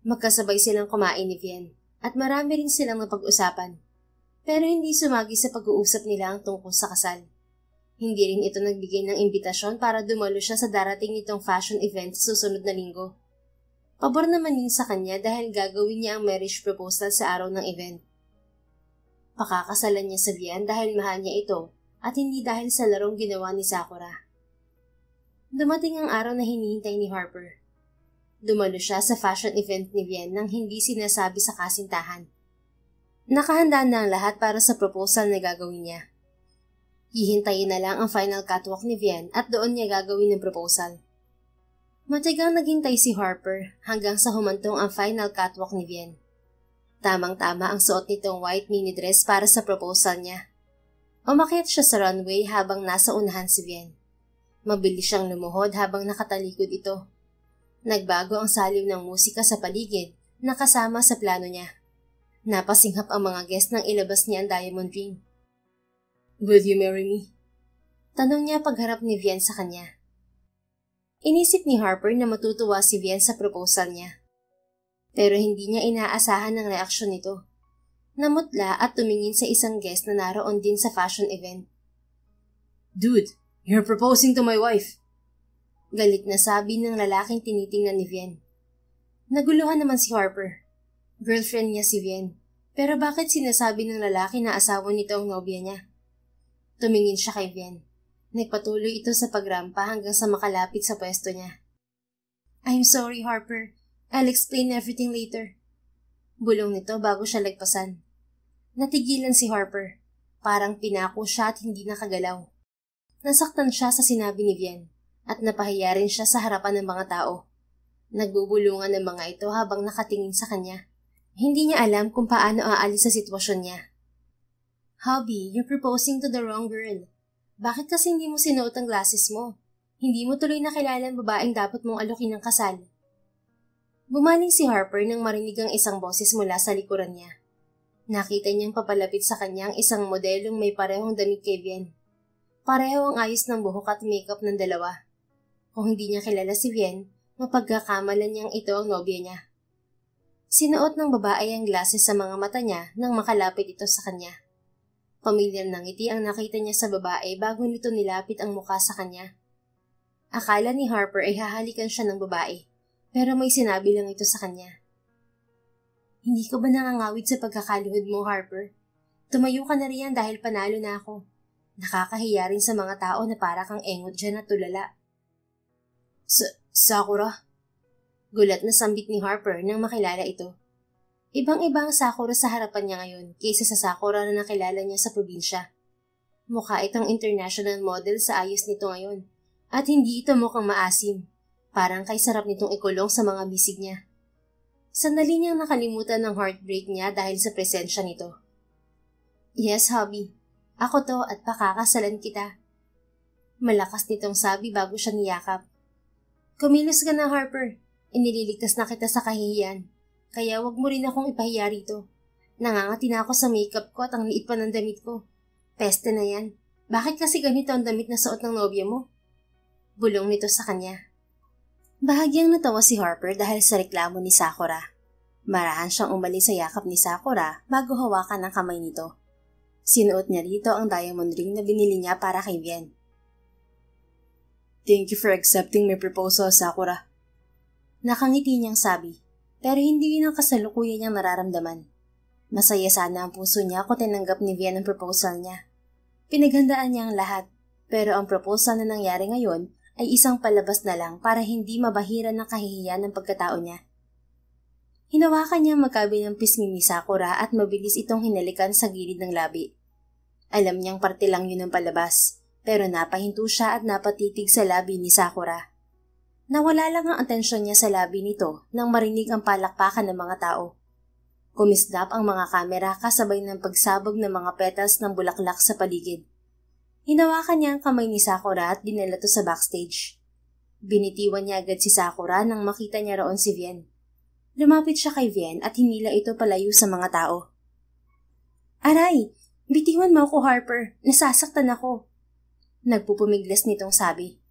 Magkasabay silang kumain ni Vian at marami rin silang napag-usapan. Pero hindi sumagi sa pag-uusap nila ang tungkol sa kasal. Hindi rin ito nagbigay ng imbitasyon para dumalo siya sa darating nitong fashion event sa susunod na linggo. Pabor naman yun sa kanya dahil gagawin niya ang marriage proposal sa araw ng event. Pakakasalan niya sa Vian dahil mahal niya ito at hindi dahil sa larong ginawa ni Sakura. Dumating ang araw na hinihintay ni Harper. Dumalo siya sa fashion event ni Vian nang hindi sinasabi sa kasintahan. Nakahanda na ang lahat para sa proposal na gagawin niya. Hihintayin na lang ang final catwalk ni Vian at doon niya gagawin ang proposal. Matagang naghintay si Harper hanggang sa humantong ang final catwalk ni Vian. Tamang-tama ang suot nitong white mini dress para sa proposal niya. Umakyat siya sa runway habang nasa unahan si Vian. Mabilis siyang lumuhod habang nakatalikod ito. Nagbago ang saliw ng musika sa paligid na kasama sa plano niya. Napasinghap ang mga guest nang ilabas niya ang diamond ring. Will you marry me? Tanong niya pagharap ni Vian sa kanya. Inisip ni Harper na matutuwa si Vian sa proposal niya. Pero hindi niya inaasahan ang reaksyon nito. Namutla at tumingin sa isang guest na naroon din sa fashion event. Dude, you're proposing to my wife. Galit na sabi ng lalaking tinitingnan ni Vian. Naguluhan naman si Harper. Girlfriend niya si Vian. Pero bakit sinasabi ng lalaki na asawa nito ang nobya niya? Tumingin siya kay Vian. Nagpatuloy ito sa pagrampa hanggang sa makalapit sa pwesto niya. I'm sorry, Harper. I'll explain everything later. Bulong nito bago siya lagpasan. Natigilan si Harper. Parang pinako siya at hindi nakagalaw. Nasaktan siya sa sinabi ni Vian at napahiya rin siya sa harapan ng mga tao. Nagbubulungan ng mga ito habang nakatingin sa kanya. Hindi niya alam kung paano aalis sa sitwasyon niya. Hubby, you're proposing to the wrong girl. Bakit kasi hindi mo sinuot ang glasses mo? Hindi mo tuloy nakilala ang babaeng dapat mong alokin ng kasal. Bumaling si Harper nang marinig ang isang boses mula sa likuran niya. Nakita niyang papalapit sa kanya ang isang modelong may parehong damit kay Vian. Pareho ang ayos ng buhok at makeup ng dalawa. Kung hindi niya kilala si Vian, mapagkakamalan niyang ito ang nobya niya. Sinuot ng babae ang glasses sa mga mata niya nang makalapit ito sa kanya. Pamilyar ng ngiti ang nakita niya sa babae bago nito nilapit ang mukha sa kanya. Akala ni Harper ay hahalikan siya ng babae, pero may sinabi lang ito sa kanya. Hindi ko ba nangangawid sa pagkakaluhod mo, Harper? Tumayo ka na riyan dahil panalo na ako. Nakakahiya rin sa mga tao na para kang engot dyan at tulala. Sakura? Gulat na sambit ni Harper nang makilala ito. Ibang-ibang Sakura sa harapan niya ngayon kaysa sa Sakura na nakilala niya sa probinsya. Mukha itong international model sa ayos nito ngayon at hindi ito mukhang maasim. Parang kay sarap nitong ikulong sa mga bisig niya. Sandali niyang nakalimutan ng heartbreak niya dahil sa presensya nito. Yes, hubby. Ako to at pakakasalan kita. Malakas nitong sabi bago siya niyakap. Kumilos ka na, Harper. Inililigtas na kita sa kahihiyan. Kaya wag mo rin akong ipahiya rito. Nangangati na ako sa makeup ko at ang liit pa ng damit ko. Peste na yan. Bakit kasi ganito ang damit na suot ng nobya mo? Bulong nito sa kanya. Bahagyang natawa si Harper dahil sa reklamo ni Sakura. Marahan siyang umalis sa yakap ni Sakura bago hawakan ang kamay nito. Sinuot niya rito ang diamond ring na binili niya para kay Vian. Thank you for accepting my proposal, Sakura. Nakangiti niyang sabi, pero hindi yun ang kasalukuyan niyang nararamdaman. Masaya sana ang puso niya kung tinanggap ni Vian ang proposal niya. Pinaghandaan niya ang lahat, pero ang proposal na nangyari ngayon ay isang palabas na lang para hindi mabahiran ng kahihiyan ng pagkatao niya. Hinawakan niya magkabilang pisngi ni Sakura at mabilis itong hinalikan sa gilid ng labi. Alam niyang parte lang yun ng palabas, pero napahinto siya at napatitig sa labi ni Sakura. Nawala lang ang atensyon niya sa labi nito nang marinig ang palakpakan ng mga tao. Kumislap ang mga kamera kasabay ng pagsabog ng mga petals ng bulaklak sa paligid. Hinawakan niya ang kamay ni Sakura at dinala to sa backstage. Binitiwan niya agad si Sakura nang makita niya roon si Vian. Lumapit siya kay Vian at hinila ito palayo sa mga tao. Aray! Bitiwan mo ako, Harper. Nasasaktan ako. Nagpupumiglas nitong sabi.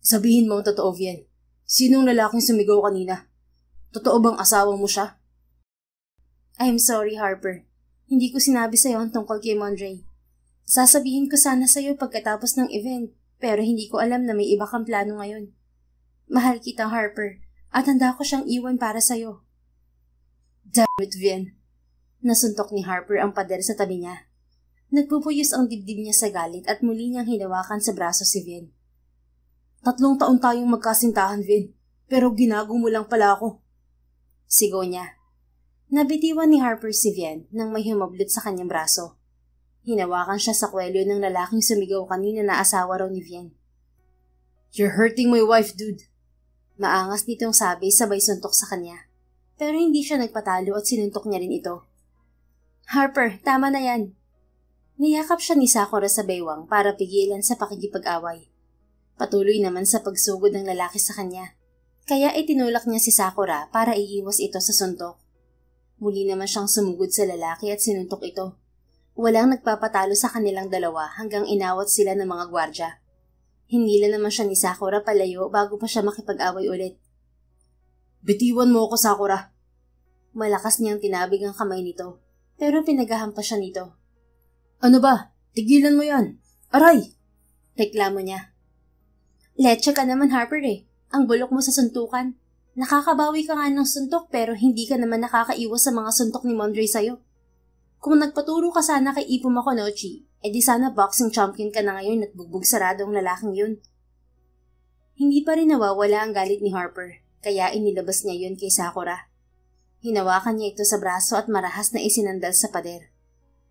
Sabihin mo ang totoo, Vian. Sinong lalaking sumigaw kanina? Totoo bang asawang mo siya? I'm sorry, Harper. Hindi ko sinabi sa'yo ang tungkol kay Mondre. Sasabihin ko sana sa'yo pagkatapos ng event, pero hindi ko alam na may iba kang plano ngayon. Mahal kita, Harper. At handa ko siyang iwan para sa'yo. Damn it, Vian. Nasuntok ni Harper ang pader sa tabi niya. Nagpupuyos ang dibdib niya sa galit at muli niyang hinawakan sa braso si Vian. 3 taon tayong magkasintahan, Vian. Pero ginago mo lang pala ako. Sigaw niya. Nabitiwan ni Harper si Vian nang may humablot sa kanyang braso. Hinawakan siya sa kwelyo ng lalaking sumigaw kanina na asawa raw ni Vian. You're hurting my wife, dude. Maangas nitong sabi sabay suntok sa kanya. Pero hindi siya nagpatalo at sinuntok niya rin ito. Harper, tama na yan. Niyakap siya ni Sakura sa baywang para pigilan sa pakikipag-away. Patuloy naman sa pagsugod ng lalaki sa kanya. Kaya itinulak niya si Sakura para iiwas ito sa suntok. Muli naman siyang sumugod sa lalaki at sinuntok ito. Walang nagpapatalo sa kanilang dalawa hanggang inawat sila ng mga gwardya. Hinila naman siya ni Sakura palayo bago pa siya makipag-away ulit. Bitiwan mo ako, Sakura. Malakas niyang tinabig ang kamay nito, pero pinagahampas siya nito. Ano ba? Tigilan mo yan. Aray! Reklamo niya. Leche ka naman, Harper eh. Ang bulok mo sa suntukan. Nakakabawi ka nga ng suntok pero hindi ka naman nakakaiwas sa mga suntok ni Mondre sa'yo. Kung nagpaturo ka sana kay Ipo Makonochi, edi sana boxing champion ka na ngayon at bugbog sarado ang lalaking yun. Hindi pa rin nawawala ang galit ni Harper, kaya inilabas niya yun kay Sakura. Hinawakan niya ito sa braso at marahas na isinandal sa pader.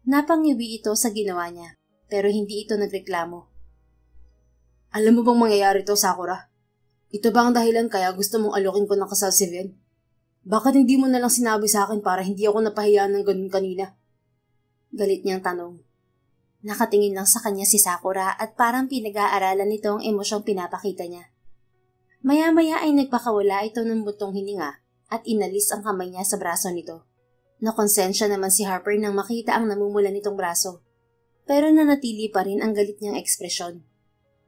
Napangiwi ito sa ginawa niya, pero hindi ito nagreklamo. Alam mo bang mangyayari to, Sakura? Ito ba ang dahilan kaya gusto mong alokin ko ng kasal si Vian? Bakit hindi mo na lang sinabi sa akin para hindi ako napahiya ng ganun kanina? Galit niyang tanong. Nakatingin lang sa kanya si Sakura at parang pinag-aaralan nito ang emosyong pinapakita niya. Maya-maya ay nagpakawala ito ng buntong hininga at inalis ang kamay niya sa braso nito. Nakonsensya naman si Harper nang makita ang namumula nitong braso. Pero nanatili pa rin ang galit niyang ekspresyon.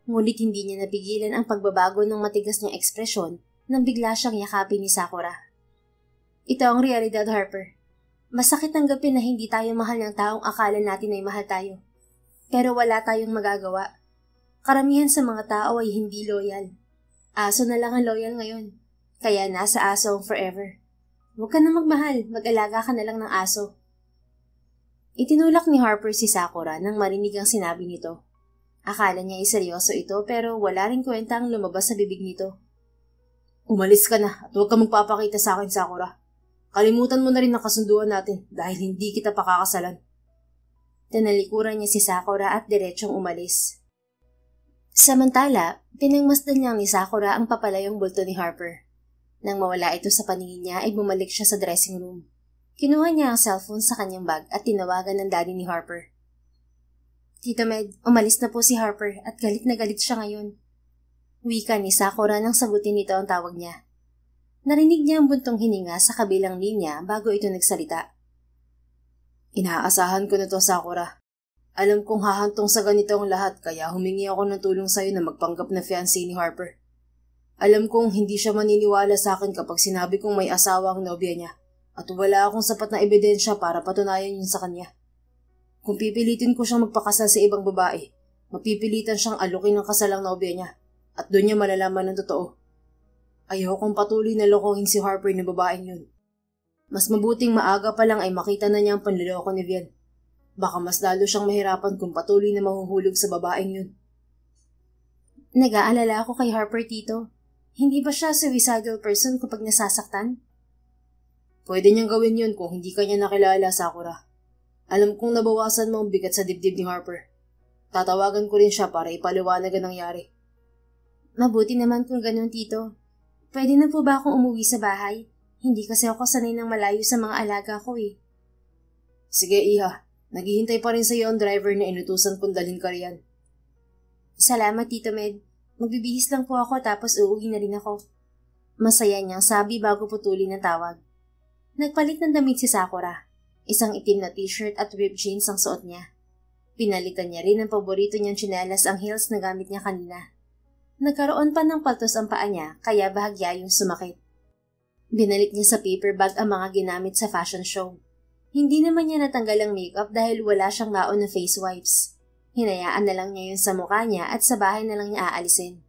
Ngunit hindi niya napigilan ang pagbabago ng matigas niyang ekspresyon nang bigla siyang yakapin ni Sakura. Ito ang realidad, Harper. Masakit tanggapin na hindi tayo mahal ng taong akala natin ay mahal tayo. Pero wala tayong magagawa. Karamihan sa mga tao ay hindi loyal. Aso na lang ang loyal ngayon. Kaya nasa aso ang forever. Huwag ka na magmahal, mag-alaga ka na lang ng aso. Itinulak ni Harper si Sakura nang marinig ang sinabi nito. Akala niya ay seryoso ito pero wala rin kwenta ang lumabas sa bibig nito. Umalis ka na at huwag ka magpapakita sa akin, Sakura. Kalimutan mo na rin ang kasunduan natin dahil hindi kita pakakasalan. Tinalikuran niya si Sakura at diretsong umalis. Samantala, pinagmasdan niya ni Sakura ang papalayong bulto ni Harper. Nang mawala ito sa paningin niya ay bumalik siya sa dressing room. Kinuha niya ang cellphone sa kanyang bag at tinawagan ng daddy ni Harper. Tito Med, umalis na po si Harper at galit na galit siya ngayon. Wika ni Sakura nang sagutin nito ang tawag niya. Narinig niya ang buntong hininga sa kabilang linya bago ito nagsalita. Inaasahan ko na to, Sakura. Alam kong hahantong sa ganito ang lahat kaya humingi ako ng tulong sa'yo na magpanggap na fiancé ni Harper. Alam kong hindi siya maniniwala sa akin kapag sinabi kong may asawa ang nobya niya at wala akong sapat na ebidensya para patunayan yun sa kanya. Kung pipilitin ko siyang magpakasal sa ibang babae, mapipilitan siyang alukin ng kasalang nobya niya at doon niya malalaman ng totoo. Ayaw kong patuloy na lokohin si Harper na babaeng yun. Mas mabuting maaga pa lang ay makita na niya ang panliloko ni Vian. Baka mas lalo siyang mahirapan kung patuloy na mahuhulog sa babaeng yun. Nag-aalala ako kay Harper, Tito. Hindi ba siya suicidal person kapag nasasaktan? Pwede niyang gawin yun kung hindi ka niya nakilala, Sakura. Alam kong nabawasan mo ang bigat sa dibdib ni Harper. Tatawagan ko rin siya para ipaliwanag ang nangyari. Mabuti naman kung ganun, Tito. Pwede na po ba akong umuwi sa bahay? Hindi kasi ako sanay ng malayo sa mga alaga ko eh. Sige, Iha. Naghihintay pa rin sa iyo ang driver na inutusan kong dalhin ka riyan. Salamat, Tito Med. Magbibihis lang po ako tapos uuwi na rin ako. Masaya niyang sabi bago putulin ang tawag. Nagpalit ng damit si Sakura. Isang itim na t-shirt at ripped jeans ang suot niya. Pinalitan niya rin ang paborito niyang tsinelas ang heels na gamit niya kanina. Nagkaroon pa ng paltos ang paa niya kaya bahagya yung sumakit. Binalik niya sa paper bag ang mga ginamit sa fashion show. Hindi naman niya natanggal ang makeup dahil wala siyang maon na face wipes. Hinayaan na lang niya yun sa mukha niya at sa bahay na lang niya aalisin.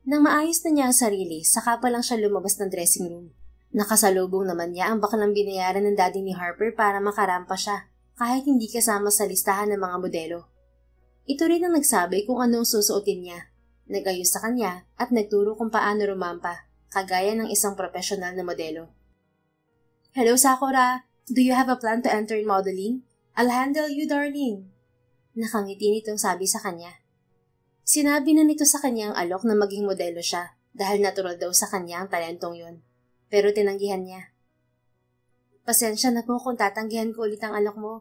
Nang maayos na niya ang sarili, saka pa lang siya lumabas ng dressing room. Nakasalubong naman niya ang baklang binayaran ng daddy ni Harper para makarampa siya, kahit hindi kasama sa listahan ng mga modelo. Ito rin ang nagsabi kung anong susuotin niya, nagayos sa kanya at nagturo kung paano rumampa, kagaya ng isang profesional na modelo. Hello, Sakura! Do you have a plan to enter in modeling? I'll handle you, darling! Nakangiti nitong sabi sa kanya. Sinabi na nito sa kanya ang alok na maging modelo siya dahil natural daw sa kanya ang talentong yun. Pero tinanggihan niya. Pasensya na po kung tatanggihan ko ulit ang alok mo.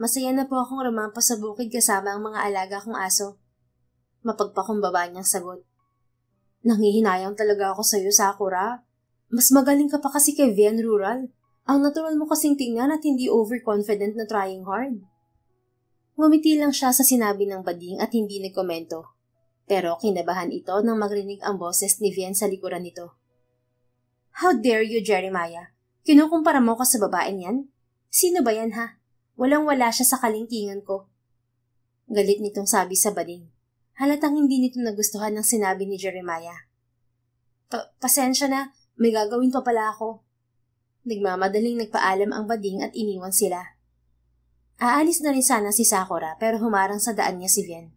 Masaya na po akong rumampa sa bukid kasama ang mga alaga kong aso. Mapagpakumbaba niyang sagot. Nanghihinayang talaga ako sa iyo, Sakura. Mas magaling ka pa kasi kay Vian Rural. Ang natural mo kasing tingnan at hindi overconfident na trying hard. Ngumiti lang siya sa sinabi ng bading at hindi nagkomento. Pero kinabahan ito nang magrinig ang boses ni Vian sa likuran nito. How dare you, Jeremiah? Kinukumpara mo ka sa babaeng yan? Sino ba yan, ha? Walang-wala siya sa kalingkingan ko. Galit nitong sabi sa bading. Halatang hindi nito nagustuhan ng sinabi ni Jeremiah. Pasensya na, may gagawin pa pala ako. Nagmamadaling nagpaalam ang bading at iniwan sila. Aalis na rin sana si Sakura pero humarang sa daan niya si Vian.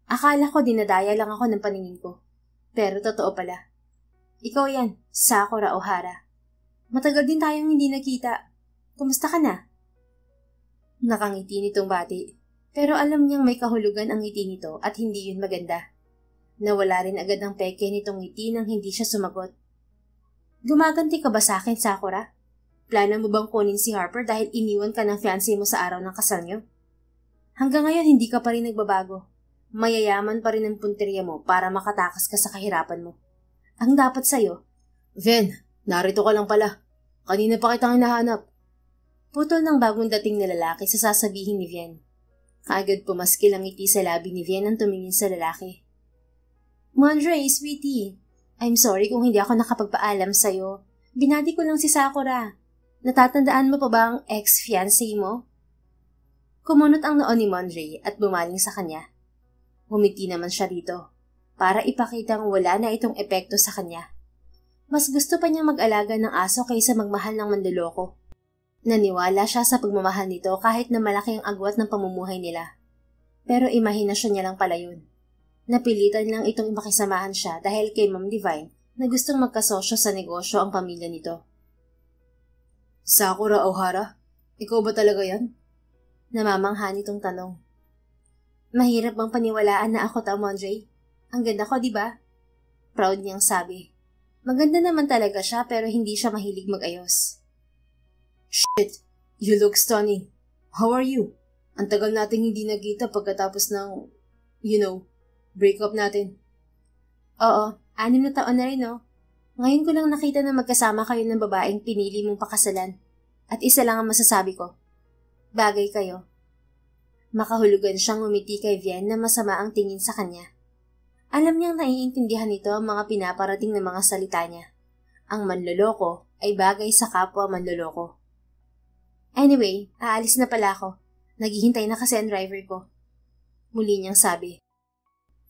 Akala ko dinadaya lang ako ng paningin ko. Pero totoo pala. Ikaw yan, Sakura Ohara. Matagal din tayong hindi nakita. Kumusta ka na? Nakangiti nitong bati. Pero alam niyang may kahulugan ang ngiti nito at hindi yun maganda. Nawala rin agad ang peke nitong ngiti nang hindi siya sumagot. Gumaganti ka ba sa akin, Sakura? Plano mo bang kunin si Harper dahil iniwan ka ng fiancé mo sa araw ng kasal niyo? Hanggang ngayon hindi ka pa rin nagbabago. Mayayaman pa rin ang punteriya mo para makatakas ka sa kahirapan mo. Ang dapat sa'yo, Ven, narito ka lang pala. Kanina pa kitang hinahanap. putol ng bagong dating na lalaki sa sasabihin ni Vien. Kaagad pumaskil ang ngiti sa labi ni Vien ang tumingin sa lalaki. Mondre, sweetie. I'm sorry kung hindi ako nakapagpaalam sa'yo. Binati ko lang si Sakura. Natatandaan mo pa ba ang ex-fiancé mo? Kumunot ang noon ni Mondre at bumaling sa kanya. Humiti naman siya rito para ipakitang wala na itong epekto sa kanya. Mas gusto pa niyang mag-alaga ng aso kaysa magmahal ng manloloko. Naniwala siya sa pagmamahal nito kahit na malaki ang agwat ng pamumuhay nila. Pero imahinasyon niya lang pala yun. Napilitan lang itong makisamahan siya dahil kay Ma'am Divine na gustong magkasosyo sa negosyo ang pamilya nito. Sakura Ohara? Ikaw ba talaga yan? Namamangha nitong tanong. Mahirap bang paniwalaan na ako, Mondre? Ang ganda ko, di ba? Proud niyang sabi. Maganda naman talaga siya pero hindi siya mahilig mag-ayos. Shit, you look stunning. How are you? Ang tagal nating hindi nagkita pagkatapos ng, breakup natin. Oo, 6 na taon na rin, no? Ngayon ko lang nakita na magkasama kayo ng babaeng pinili mong pakasalan. At isa lang ang masasabi ko. Bagay kayo. Makahulugan siyang umiti kay Vien na masama ang tingin sa kanya. Alam niyang naiintindihan nito ang mga pinaparating na mga salita niya. Ang manloloko ay bagay sa kapwa manloloko. Anyway, aalis na pala ako. Naghihintay na kasi ang driver ko. Muli niyang sabi.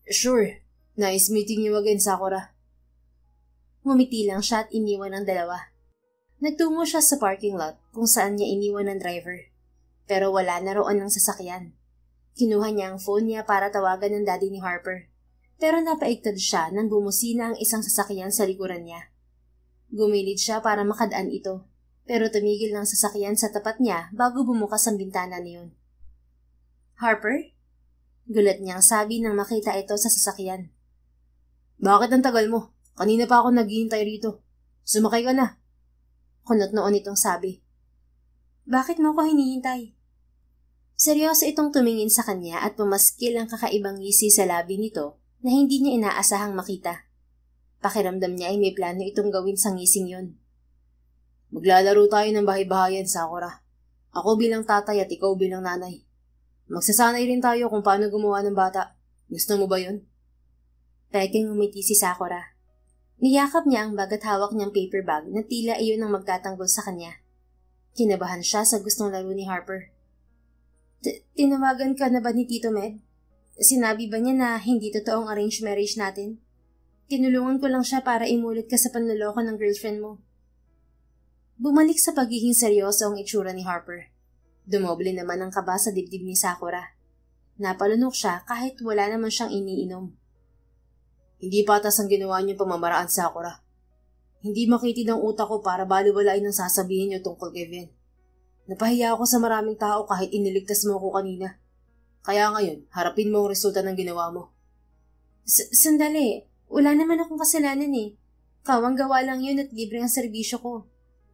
Sure. Nice meeting you again, Sakura. Ngumiti lang siya at iniwan ang dalawa. Nagtungo siya sa parking lot kung saan niya iniwan ang driver. Pero wala na roon ng sasakyan. Kinuha niya ang phone niya para tawagan ng daddy ni Harper. Pero napaigtad siya nang bumusina ang isang sasakyan sa likuran niya. Gumilid siya para makadaan ito. Pero tumigil ng sasakyan sa tapat niya bago bumukas ang bintana niyon. Harper? Gulat niyang sabi nang makita ito sa sasakyan. Bakit ang tagal mo? Kanina pa ako naghihintay rito. Sumakay ka na. Kunot noon itong sabi. Bakit mo ko hinihintay? Seryoso itong tumingin sa kanya at pumaskil ang kakaibang ngisi sa labi nito na hindi niya inaasahang makita. Pakiramdam niya ay may plano itong gawin sa ngising yun. Maglalaro tayo ng bahay-bahayan, Sakura. Ako bilang tatay at ikaw bilang nanay. Magsasanay rin tayo kung paano gumawa ng bata. Gusto mo ba yun? Peking umiti si Sakura. Niyakap niya ang bag at hawak niyang paper bag na tila iyon ang magtatanggol sa kanya. Kinabahan siya sa gustong laro ni Harper. Tinawagan ka na ba ni Tito Med? Sinabi ba niya na hindi totoong arranged marriage natin? Tinulungan ko lang siya para imulit ka sa panloloko ng girlfriend mo. Bumalik sa pagiging seryoso ang itsura ni Harper. Dumoble naman ang kaba sa dibdib ni Sakura. Napalunok siya kahit wala naman siyang iniinom. Hindi patas ang ginawa niyong pamamaraan, Sakura. Hindi makitid ang utak ko para baliwalain ang sasabihin niyo tungkol kay Vien. Napahiya ako sa maraming tao kahit iniligtas mo ako kanina. Kaya ngayon, harapin mo ang resulta ng ginawa mo. Sandali, wala naman akong kasalanan eh. Kawang gawa lang yun at libre ang serbisyo ko.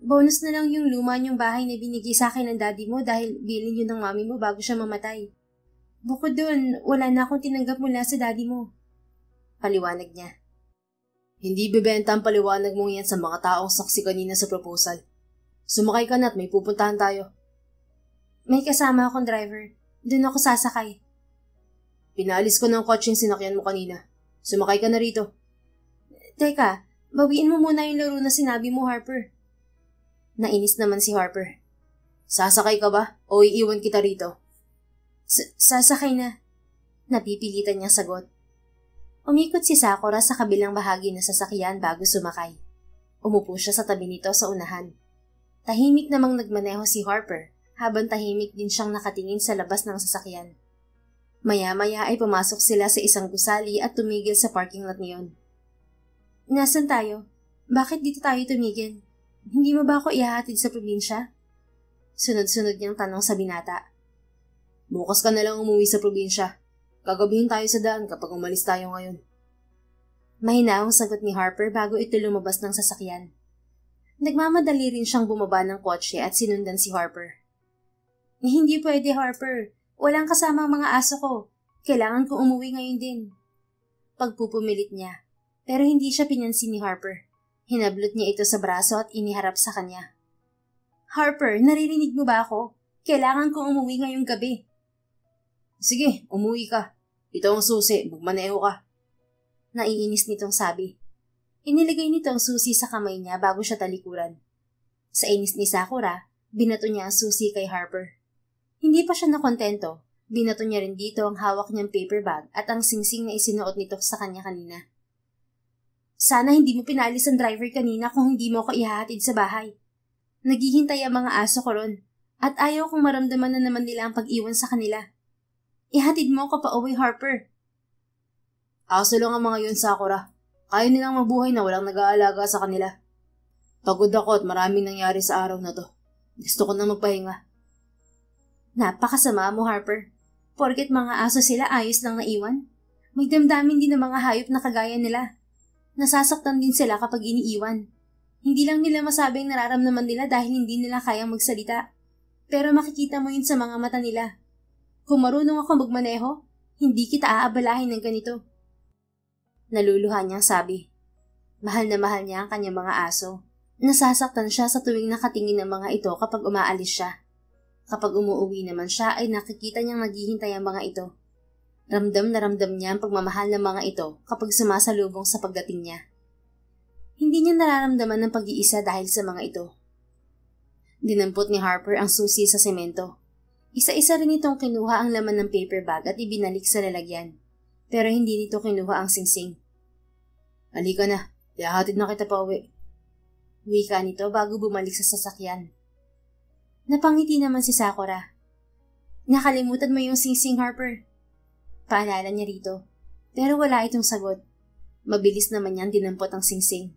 Bonus na lang yung luma niyong bahay na binigay sa akin ng daddy mo dahil bilin yun ng mami mo bago siya mamatay. Bukod dun, wala na akong tinanggap mula sa daddy mo. Paliwanag niya. Hindi bebenta ang paliwanag mong yan sa mga taong saksi kanina sa proposal. Sumakay ka na at may pupuntahan tayo. May kasama akong driver. Doon ako sasakay. Pinalis ko ng kotseng sinakyan mo kanina. Sumakay ka na rito. Teka, bawiin mo muna yung laro na sinabi mo, Harper. Nainis naman si Harper. Sasakay ka ba o iiwan kita rito? Sasakay na. Napipilitan niyang sagot. Umikot si Sakura sa kabilang bahagi ng sasakyan bago sumakay. Umupo siya sa tabi nito sa unahan. Tahimik namang nagmaneho si Harper habang tahimik din siyang nakatingin sa labas ng sasakyan. Maya-maya ay pumasok sila sa isang gusali at tumigil sa parking lot niyon. Nasaan tayo? Bakit dito tayo tumigil? Hindi mo ba ako ihahatid sa probinsya? Sunod-sunod niyang tanong sa binata. Bukas ka na lang umuwi sa probinsya. Gagabihin tayo sa daan kapag umalis tayo ngayon. Mahinahong sagot ni Harper bago ito lumabas ng sasakyan. Nagmamadali rin siyang bumaba ng kotse at sinundan si Harper. Hindi pwede, Harper. Walang kasama ang mga aso ko. Kailangan ko umuwi ngayon din. Pagpupumilit niya, pero hindi siya pinansin ni Harper. Hinablot niya ito sa braso at iniharap sa kanya. Harper, naririnig mo ba ako? Kailangan ko umuwi ngayong gabi. Sige, umuwi ka. Ito ang susi, magmaneho ka. Naiinis nitong sabi. Inilagay nito ang susi sa kamay niya bago siya talikuran. Sa inis ni Sakura, binato niya ang susi kay Harper. Hindi pa siya nakontento, binato niya rin dito ang hawak niyang paper bag at ang singsing na isinuot nito sa kanya kanina. Sana hindi mo pinalis ang driver kanina kung hindi mo ako ihahatid sa bahay. Naghihintay ang mga aso ko ron, at ayaw kong maramdaman na naman nila ang pag-iwan sa kanila. Ihatid mo ako pa uwi, Harper. Aso lang ang mga yun, Sakura. Kaya nilang mabuhay na walang nag-aalaga sa kanila. Pagod ako at maraming nangyari sa araw na to. Gusto ko na magpahinga. Napakasama mo, Harper. Porket mga aso sila ayos lang naiwan. May damdamin din ng mga hayop na kagaya nila. Nasasaktan din sila kapag iniiwan. Hindi lang nila masabing nararamdaman nila dahil hindi nila kayang magsalita. Pero makikita mo yun sa mga mata nila. Kung marunong ako magmaneho, hindi kita aabalahin ng ganito. Naluluha niyang sabi. Mahal na mahal niya ang kanyang mga aso. Nasasaktan siya sa tuwing nakatingin ng mga ito kapag umaalis siya. Kapag umuuwi naman siya ay nakikita niyang naghihintay ang mga ito. Ramdam na ramdam niya ang pagmamahal ng mga ito kapag sumasalubong sa pagdating niya. Hindi niya nararamdaman ng pag-iisa dahil sa mga ito. Dinampot ni Harper ang susi sa semento. Isa-isa rin itong kinuha ang laman ng paper bag at ibinalik sa lalagyan. Pero hindi nito kinuha ang singsing. Halika na, ihahatid na kita pa uwi. Wika nito bago bumalik sa sasakyan. Napangiti naman si Sakura. Nakalimutan mo yung singsing, Harper. Paalala niya rito. Pero wala itong sagot. Mabilis naman niyang dinampot ang singsing.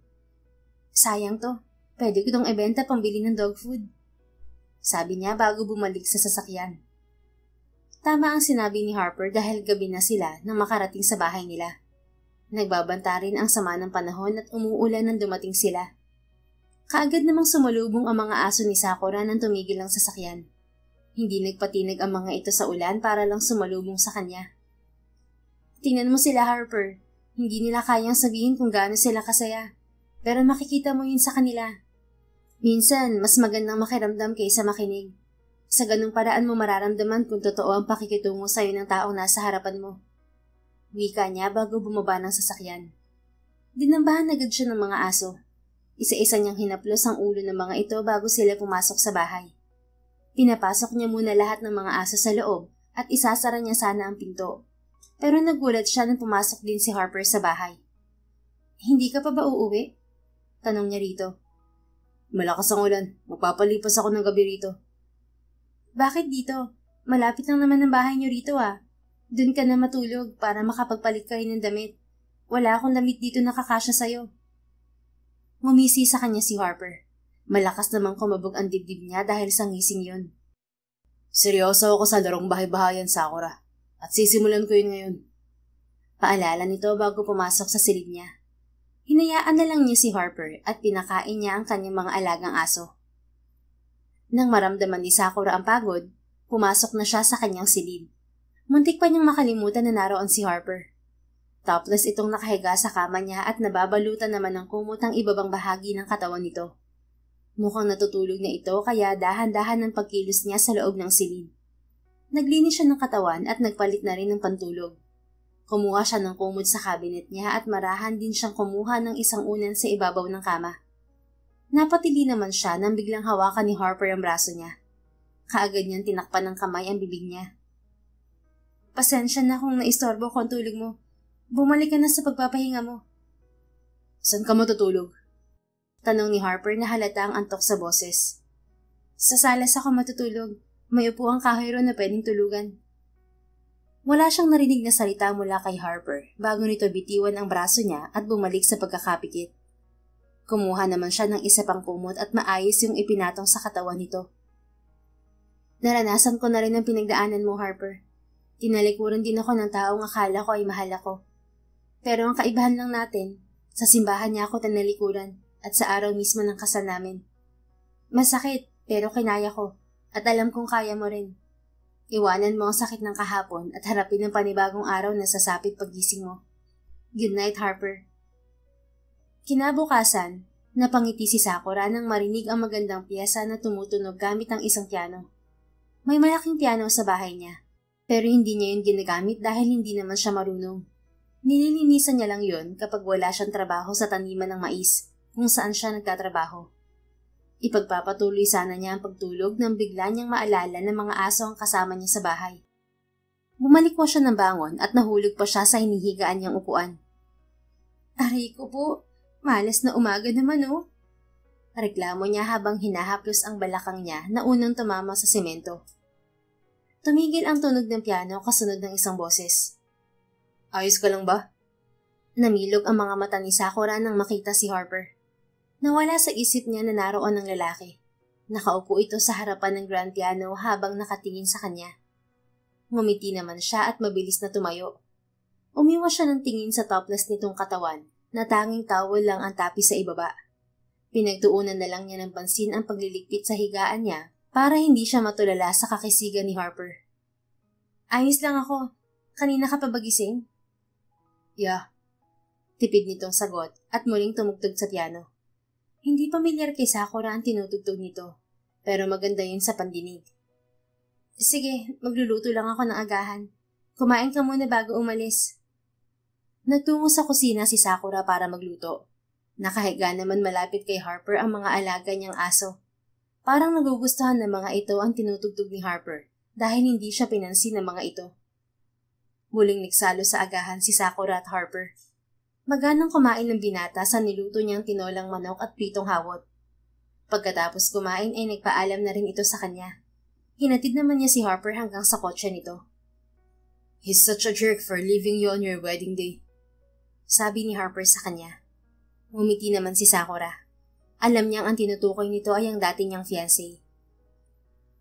Sayang to. Pwede ko itong ibenta pambili ng dog food. Sabi niya bago bumalik sa sasakyan. Tama ang sinabi ni Harper dahil gabi na sila nang makarating sa bahay nila. Nagbabanta rin ang sama ng panahon at umuulan nang dumating sila. Kaagad namang sumalubong ang mga aso ni Sakura nang tumigil ang sasakyan. Hindi nagpatinag ang mga ito sa ulan para lang sumalubong sa kanya. Tingnan mo sila, Harper. Hindi nila kayang sabihin kung gaano sila kasaya. Pero makikita mo yun sa kanila. Minsan, mas magandang makiramdam kaysa makinig. Sa ganung paraan mo mararamdaman kung totoo ang pakikitungo sa'yo ng taong nasa harapan mo. Wika niya bago bumaba ng sasakyan. Dinambahan agad siya ng mga aso. Isa-isa niyang hinaplos ang ulo ng mga ito bago sila pumasok sa bahay. Pinapasok niya muna lahat ng mga aso sa loob at isasara niya sana ang pinto. Pero nagulat siya nang pumasok din si Harper sa bahay. Hindi ka pa ba uuwi? Tanong niya rito. Malakas ang ulan. Magpapalipas ako ng gabi rito. Bakit dito? Malapit lang naman ang bahay niyo rito ah. Doon ka na matulog para makapagpalit ka rin ng damit. Wala akong damit dito na kakasya sa'yo. Ngumisi sa kanya si Harper. Malakas namang kumabog ang dibdib niya dahil sa ngising yun. Seryoso ako sa larong bahay-bahayan, Sakura. At sisimulan ko yun ngayon. Paalala nito bago pumasok sa silid niya. Hinayaan na lang niya si Harper at pinakain niya ang kanyang mga alagang aso. Nang maramdaman ni Sakura ang pagod, pumasok na siya sa kanyang silid. Muntik pa niyang makalimutan na naroon si Harper. Topless itong nakahiga sa kama niya at nababalutan naman ng kumot ang ibabang bahagi ng katawan nito. Mukhang natutulog na ito kaya dahan-dahan ng pagkilos niya sa loob ng silid. Naglinis siya ng katawan at nagpalit na rin ng pantulog. Kumuha siya ng kumot sa cabinet niya at marahan din siyang kumuha ng isang unan sa ibabaw ng kama. Napatili naman siya nang biglang hawakan ni Harper ang braso niya. Kaagad niyang tinakpan ng kamay ang bibig niya. Pasensya na kung naistorbo ko ang tulog mo. Bumalik ka na sa pagpapahinga mo. Saan ka matutulog? Tanong ni Harper na halata ang antok sa boses. Sa salas ako matutulog. May upuang kahoy ron na pwedeng tulugan. Wala siyang narinig na salita mula kay Harper bago nito bitiwan ang braso niya at bumalik sa pagkakapikit. Kumuha naman siya ng isa pang kumot at maayos yung ipinatong sa katawan nito. Naranasan ko na rin ang pinagdaanan mo, Harper. Tinalikuran din ako ng taong akala ko ay mahal ako. Pero ang kaibahan lang natin, sa simbahan niya ako tinalikuran at sa araw mismo ng kasal namin. Masakit, pero kinaya ko at alam kong kaya mo rin. Iwanan mo ang sakit ng kahapon at harapin ang panibagong araw na sasapit paggising mo. Good night, Harper. Kinabukasan, napangiti si Sakura nang marinig ang magandang piyesa na tumutunog gamit ang isang piano. May malaking piano sa bahay niya, pero hindi niya yun ginagamit dahil hindi naman siya marunong. Nililinisan niya lang yun kapag wala siyang trabaho sa taniman ng mais kung saan siya nagtatrabaho. Ipagpapatuloy sana niya ang pagtulog nang bigla niyang maalala ng mga aso ang kasama niya sa bahay. Bumalik po siya ng bangon at nahulog pa siya sa hinihigaan niyang upuan. Aray ko po, malas na umaga naman oh. Reklamo niya habang hinahaplos ang balakang niya na unang tumama sa semento. Tumigil ang tunog ng piano kasunod ng isang boses. Ayos ka lang ba? Namilog ang mga mata ni Sakura nang makita si Harper. Nawala sa isip niya na naroon ang lalaki. Nakaupo ito sa harapan ng grand piano habang nakatingin sa kanya. Ngumiti naman siya at mabilis na tumayo. Umiwas siya ng tingin sa topless nitong katawan na tanging towel lang ang tapi sa ibaba. Pinagtuunan na lang niya ng pansin ang pagliligpit sa higaan niya para hindi siya matulala sa kakisigan ni Harper. Ayos lang ako. Kanina ka pa ba gising? Yeah. Tipid nitong sagot at muling tumugtog sa piano. Hindi pamilyar kay Sakura ang tinutugtog nito, pero maganda yun sa pandinig. Sige, magluluto lang ako ng agahan. Kumain ka muna bago umalis. Nagtungo sa kusina si Sakura para magluto. Nakahiga naman malapit kay Harper ang mga alaga niyang aso. Parang nagugustuhan ng mga ito ang tinutugtog ni Harper dahil hindi siya pinansin ng mga ito. Muling nagsalo sa agahan si Sakura at Harper. Maganang kumain ng binata sa niluto niyang tinolang manok at pritong hawot. Pagkatapos kumain ay nagpaalam na rin ito sa kanya. Hinatid naman niya si Harper hanggang sa kotse nito. He's such a jerk for leaving you on your wedding day. Sabi ni Harper sa kanya. Ngumiti naman si Sakura. Alam niyang ang tinutukoy nito ay ang dati niyang fiancé.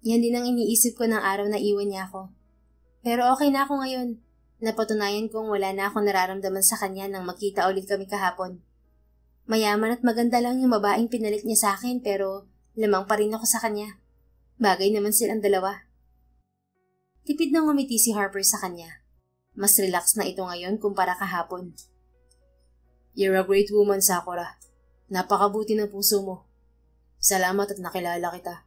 Yan din ang iniisip ko ng araw na iwan niya ako. Pero okay na ako ngayon. Napatunayan kong wala na akong nararamdaman sa kanya nang makita ulit kami kahapon. Mayaman at maganda lang yung babaeng pinalit niya sa akin pero lamang pa rin ako sa kanya. Bagay naman silang dalawa. Tipid nang ngumiti si Harper sa kanya. Mas relax na ito ngayon kumpara kahapon. You're a great woman, Sakura. Napakabuti ng puso mo. Salamat at nakilala kita.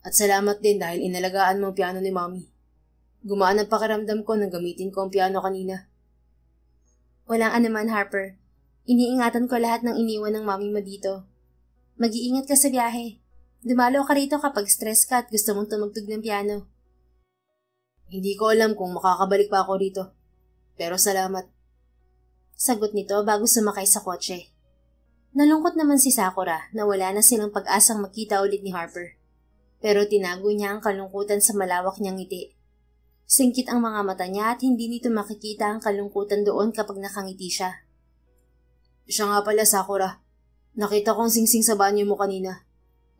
At salamat din dahil inalagaan mo ang piano ni Mommy. Gumaan ang pakiramdam ko nang gamitin ko ang piano kanina. Walang anuman, Harper. Iniingatan ko lahat ng iniwan ng Mommy mo dito. Mag-iingat ka sa biyahe. Dumalo ka rito kapag stress ka at gusto mong tumugtog ng piano. Hindi ko alam kung makakabalik pa ako rito. Pero salamat. Sagot nito bago sumakay sa kotse. Nalungkot naman si Sakura na wala na silang pag-asang makita ulit ni Harper. Pero tinago niya ang kalungkutan sa malawak niyang ngiti. Singkit ang mga mata niya at hindi nito makikita ang kalungkutan doon kapag nakangiti siya. Siya nga pala, Sakura. Nakita kong singsing sa banyo mo kanina.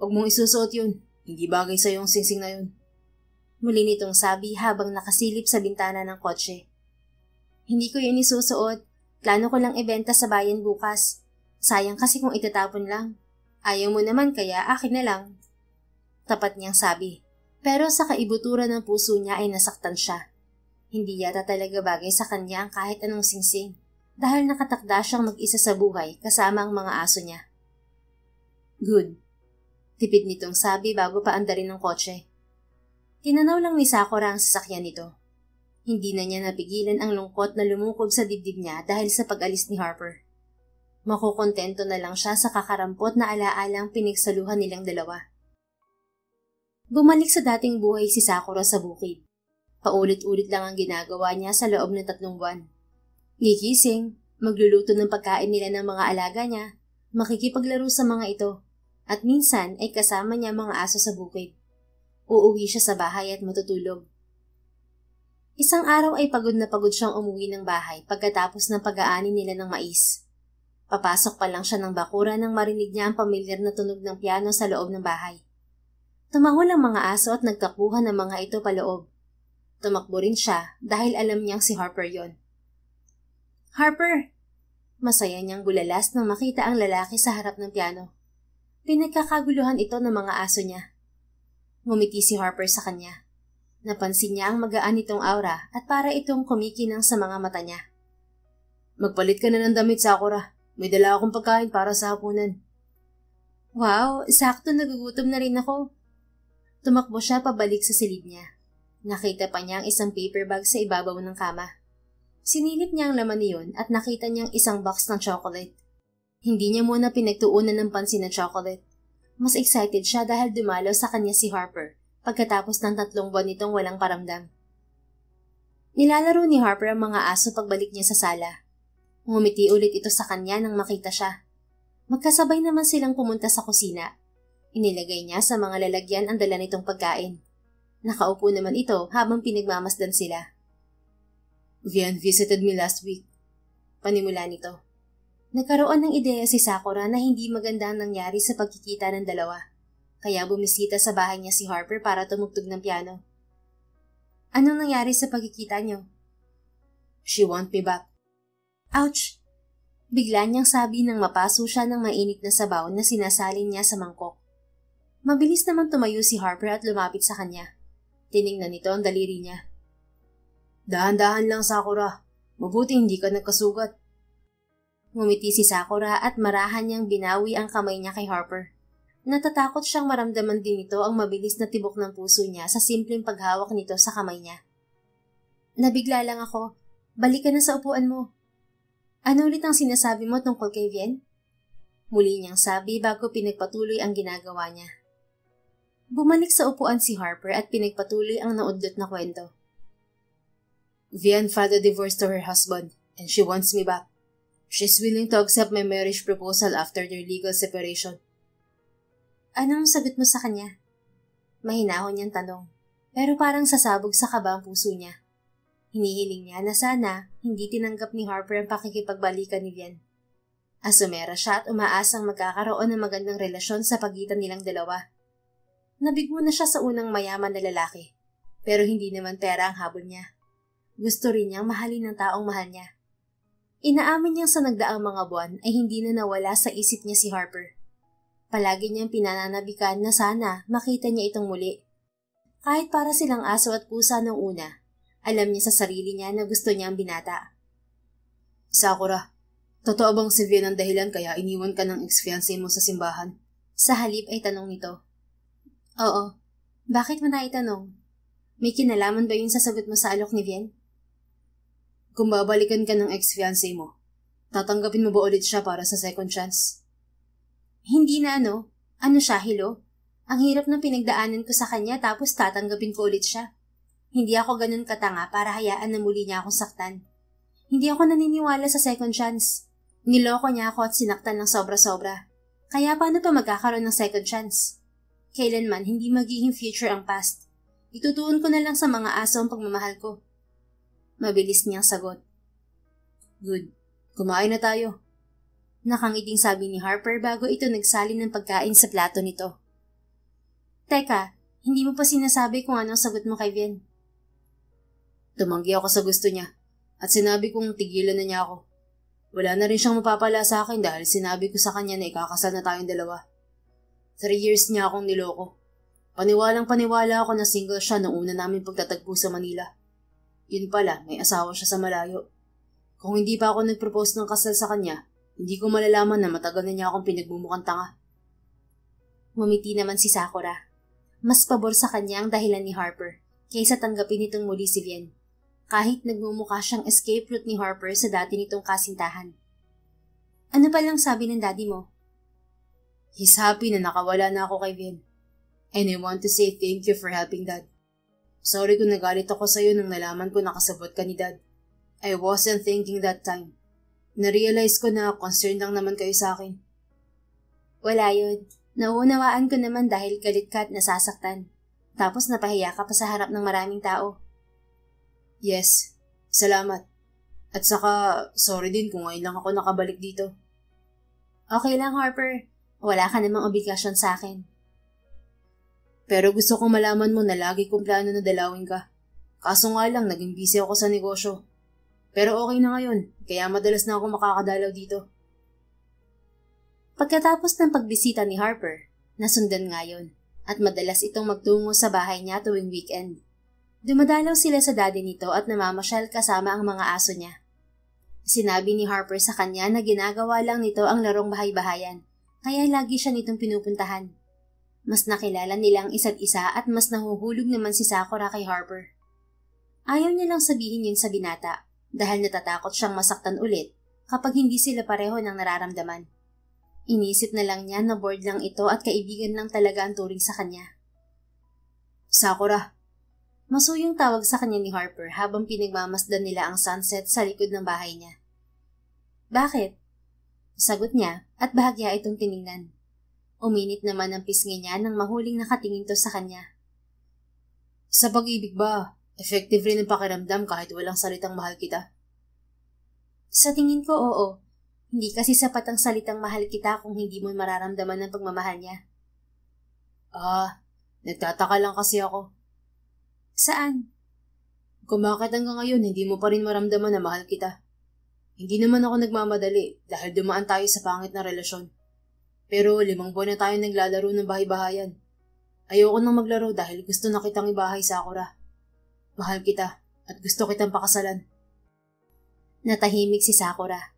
Huwag mong isusuot yun. Hindi bagay sa yung singsing na yun. Muli nitong sabi habang nakasilip sa bintana ng kotse. Hindi ko yun isusuot. Plano ko lang ibenta sa bayan bukas. Sayang kasi kung itatapon lang. Ayaw mo naman kaya akin na lang. Tapat niyang sabi. Pero sa kaibuturan ng puso niya ay nasaktan siya. Hindi yata talaga bagay sa kanya ang kahit anong singsing dahil nakatakda siyang mag-isa sa buhay kasama ang mga aso niya. Good. Tipid nitong sabi bago pa andarin ng kotse. Tinanaw lang ni Sakura ang sasakyan nito. Hindi na niya napigilan ang lungkot na lumukob sa dibdib niya dahil sa pag-alis ni Harper. Makukontento na lang siya sa kakarampot na alaalang pinagsaluhan nilang dalawa. Bumalik sa dating buhay si Sakura sa bukid. Paulit-ulit lang ang ginagawa niya sa loob ng 3 buwan. Gigising, magluluto ng pagkain nila ng mga alaga niya, makikipaglaro sa mga ito, at minsan ay kasama niya mga aso sa bukid. Uuwi siya sa bahay at matutulog. Isang araw ay pagod na pagod siyang umuwi ng bahay pagkatapos ng pag-aani nila ng mais. Papasok pa lang siya ng bakura nang marinig niya ang pamilyar na tunog ng piano sa loob ng bahay. Tumahol ang mga aso at nagtakbuhan ng mga ito paloob. Tumakbo rin siya dahil alam niyang si Harper yon. Harper! Masaya niyang bulalas nang makita ang lalaki sa harap ng piano. Pinagkakaguluhan ito ng mga aso niya. Ngumiti si Harper sa kanya. Napansin niya ang magaan nitong aura at para itong kumikinang sa mga mata niya. Magpalit ka na ng damit, Sakura. May dala akong pagkain para sa hapunan. Wow, sakto nagugutom na rin ako. Tumakbo siya pabalik sa silid niya. Nakita pa niya ang isang paper bag sa ibabaw ng kama. Sinilip niya ang laman niyon at nakita niyang isang box ng chocolate. Hindi niya muna pinagtuunan ng pansin na chocolate. Mas excited siya dahil dumalaw sa kanya si Harper pagkatapos ng 3 buwan nitong walang paramdam. Nilalaro ni Harper ang mga aso pagbalik niya sa sala. Ngumiti ulit ito sa kanya nang makita siya. Magkasabay naman silang pumunta sa kusina. Inilagay niya sa mga lalagyan ang dala nitong pagkain. Nakaupo naman ito habang pinagmamasdan sila. Vian visited me last week. Panimula nito. Nagkaroon ng ideya si Sakura na hindi maganda ang nangyari sa pagkikita ng dalawa. Kaya bumisita sa bahay niya si Harper para tumugtog ng piano. Anong nangyari sa pagkikita niyo? She want me back. Ouch! Bigla niyang sabi nang mapaso siya ng mainit na sabaw na sinasalin niya sa mangkok. Mabilis naman tumayo si Harper at lumapit sa kanya. Tiningnan nito ang daliri niya. Dahan-dahan lang, Sakura. Mabuti hindi ka nagkasugat. Ngumiti si Sakura at marahan niyang binawi ang kamay niya kay Harper. Natatakot siyang maramdaman din ito ang mabilis na tibok ng puso niya sa simpleng paghawak nito sa kamay niya. Nabigla lang ako. Balik ka na sa upuan mo. Ano ulit ang sinasabi mo tungkol kay Vian? Muli niyang sabi bago pinagpatuloy ang ginagawa niya. Bumalik sa upuan si Harper at pinagpatuloy ang naudlot na kwento. Vian filed a divorce to her husband and she wants me back. She's willing to accept my marriage proposal after their legal separation. Anong sagot mo sa kanya? Mahinahon niyang tanong, pero parang sasabog sa kaba ang puso niya. Hinihiling niya na sana hindi tinanggap ni Harper ang pakikipagbalikan ni Vian. Asumera siya at umaasang magkakaroon ng magandang relasyon sa pagitan nilang dalawa. Nabigo na siya sa unang mayaman na lalaki, pero hindi naman pera ang habol niya. Gusto rin niyang mahalin ng taong mahal niya. Inaamin niyang sa nagdaang mga buwan ay hindi na nawala sa isip niya si Harper. Palagi niyang pinananabikan na sana makita niya itong muli. Kahit para silang aso at pusa nung una, alam niya sa sarili niya na gusto niya ang binata. Sakura, totoo bang si Vian ang dahilan kaya iniwan ka ng ex-fiancé mo sa simbahan? Sa halip ay tanong nito. Oo. Bakit mo naitanong? May kinalaman ba yun sa sagot mo sa alok ni Vian? Kung babalikan ka ng ex-fiancé mo, tatanggapin mo ba ulit siya para sa second chance? Hindi na ano. Ano siya, Hilo? Ang hirap ng pinagdaanan ko sa kanya tapos tatanggapin ko ulit siya. Hindi ako ganun katanga para hayaan na muli niya akong saktan. Hindi ako naniniwala sa second chance. Niloko niya ako at sinaktan ng sobra-sobra. Kaya paano pa magkakaroon ng second chance? Kailanman hindi magiging future ang past. Itutuon ko na lang sa mga aso ang pagmamahal ko. Mabilis niyang sagot. Good. Kumain na tayo. Nakangiting sabi ni Harper bago ito nagsalin ng pagkain sa plato nito. Teka, hindi mo pa sinasabi kung anong sagot mo kay Vian. Tumanggi ako sa gusto niya at sinabi kong tigilan na niya ako. Wala na rin siyang mapapala sa akin dahil sinabi ko sa kanya na ikakasal na tayong dalawa. 3 years niya akong niloko. Paniwalang-paniwala ako na single siya noong una namin pagtatagpo sa Manila. Yun pala, may asawa siya sa malayo. Kung hindi pa ako nag-propose ng kasal sa kanya, hindi ko malalaman na matagal na niya akong pinagmumukhang tanga. Ngumiti naman si Sakura. Mas pabor sa kanya ang dahilan ni Harper kaysa tanggapin itong muli si Vian. Kahit nagmumukha siyang escape route ni Harper sa dati nitong kasintahan. Ano palang sabi ng daddy mo? He's happy na nakawala na ako kay Vian. And I want to say thank you for helping Dad. Sorry kung nagalit ako sa'yo nung nalaman ko nakasabot ka ni Dad. I wasn't thinking that time. Narealize ko na concerned lang naman kayo sa akin. Wala yun. Nauunawaan ko naman dahil galit ka at nasasaktan. Tapos napahiya ka pa sa harap ng maraming tao. Yes, salamat. At saka, sorry din kung ngayon lang ako nakabalik dito. Okay lang, Harper. Wala ka namang obligasyon sa akin. Pero gusto kong malaman mo na lagi kong plano na dalawin ka. Kaso nga lang, naging busy ako sa negosyo. Pero okay na ngayon, kaya madalas na ako makakadalaw dito. Pagkatapos ng pagbisita ni Harper, nasundan nga yun, at madalas itong magtungo sa bahay niya tuwing weekend. Dumadalaw sila sa daddy nito at namamasyal kasama ang mga aso niya. Sinabi ni Harper sa kanya na ginagawa lang nito ang larong bahay-bahayan, kaya lagi siya nitong pinupuntahan. Mas nakilala nilang isa't isa at mas nahuhulog naman si Sakura kay Harper. Ayaw niya lang sabihin yun sa binata dahil natatakot siyang masaktan ulit kapag hindi sila pareho ng nararamdaman. Inisip na lang niya na bored lang ito at kaibigan lang talaga ang turing sa kanya. Sakura. Masuyong tawag sa kanya ni Harper habang pinagmamasdan nila ang sunset sa likod ng bahay niya. Bakit? Sagot niya at bahagya itong tiningnan. Uminit naman ang pisngi niya nang mahuling nakatingin to sa kanya. Sa pag-ibig ba, effective rin ang pakiramdam kahit walang salitang mahal kita? Sa tingin ko, oo. Hindi kasi sapat ang salitang mahal kita kung hindi mo mararamdaman ang pagmamahal niya. Nagtataka lang kasi ako. Saan? Kung bakit hanggang ngayon hindi mo pa rin maramdaman na mahal kita. Hindi naman ako nagmamadali dahil dumaan tayo sa pangit na relasyon. Pero 5 buwan na tayo naglalaro ng bahay-bahayan. Ayoko nang maglaro dahil gusto na kitang ibahay, Sakura. Mahal kita at gusto kitang pakasalan. Natahimik si Sakura.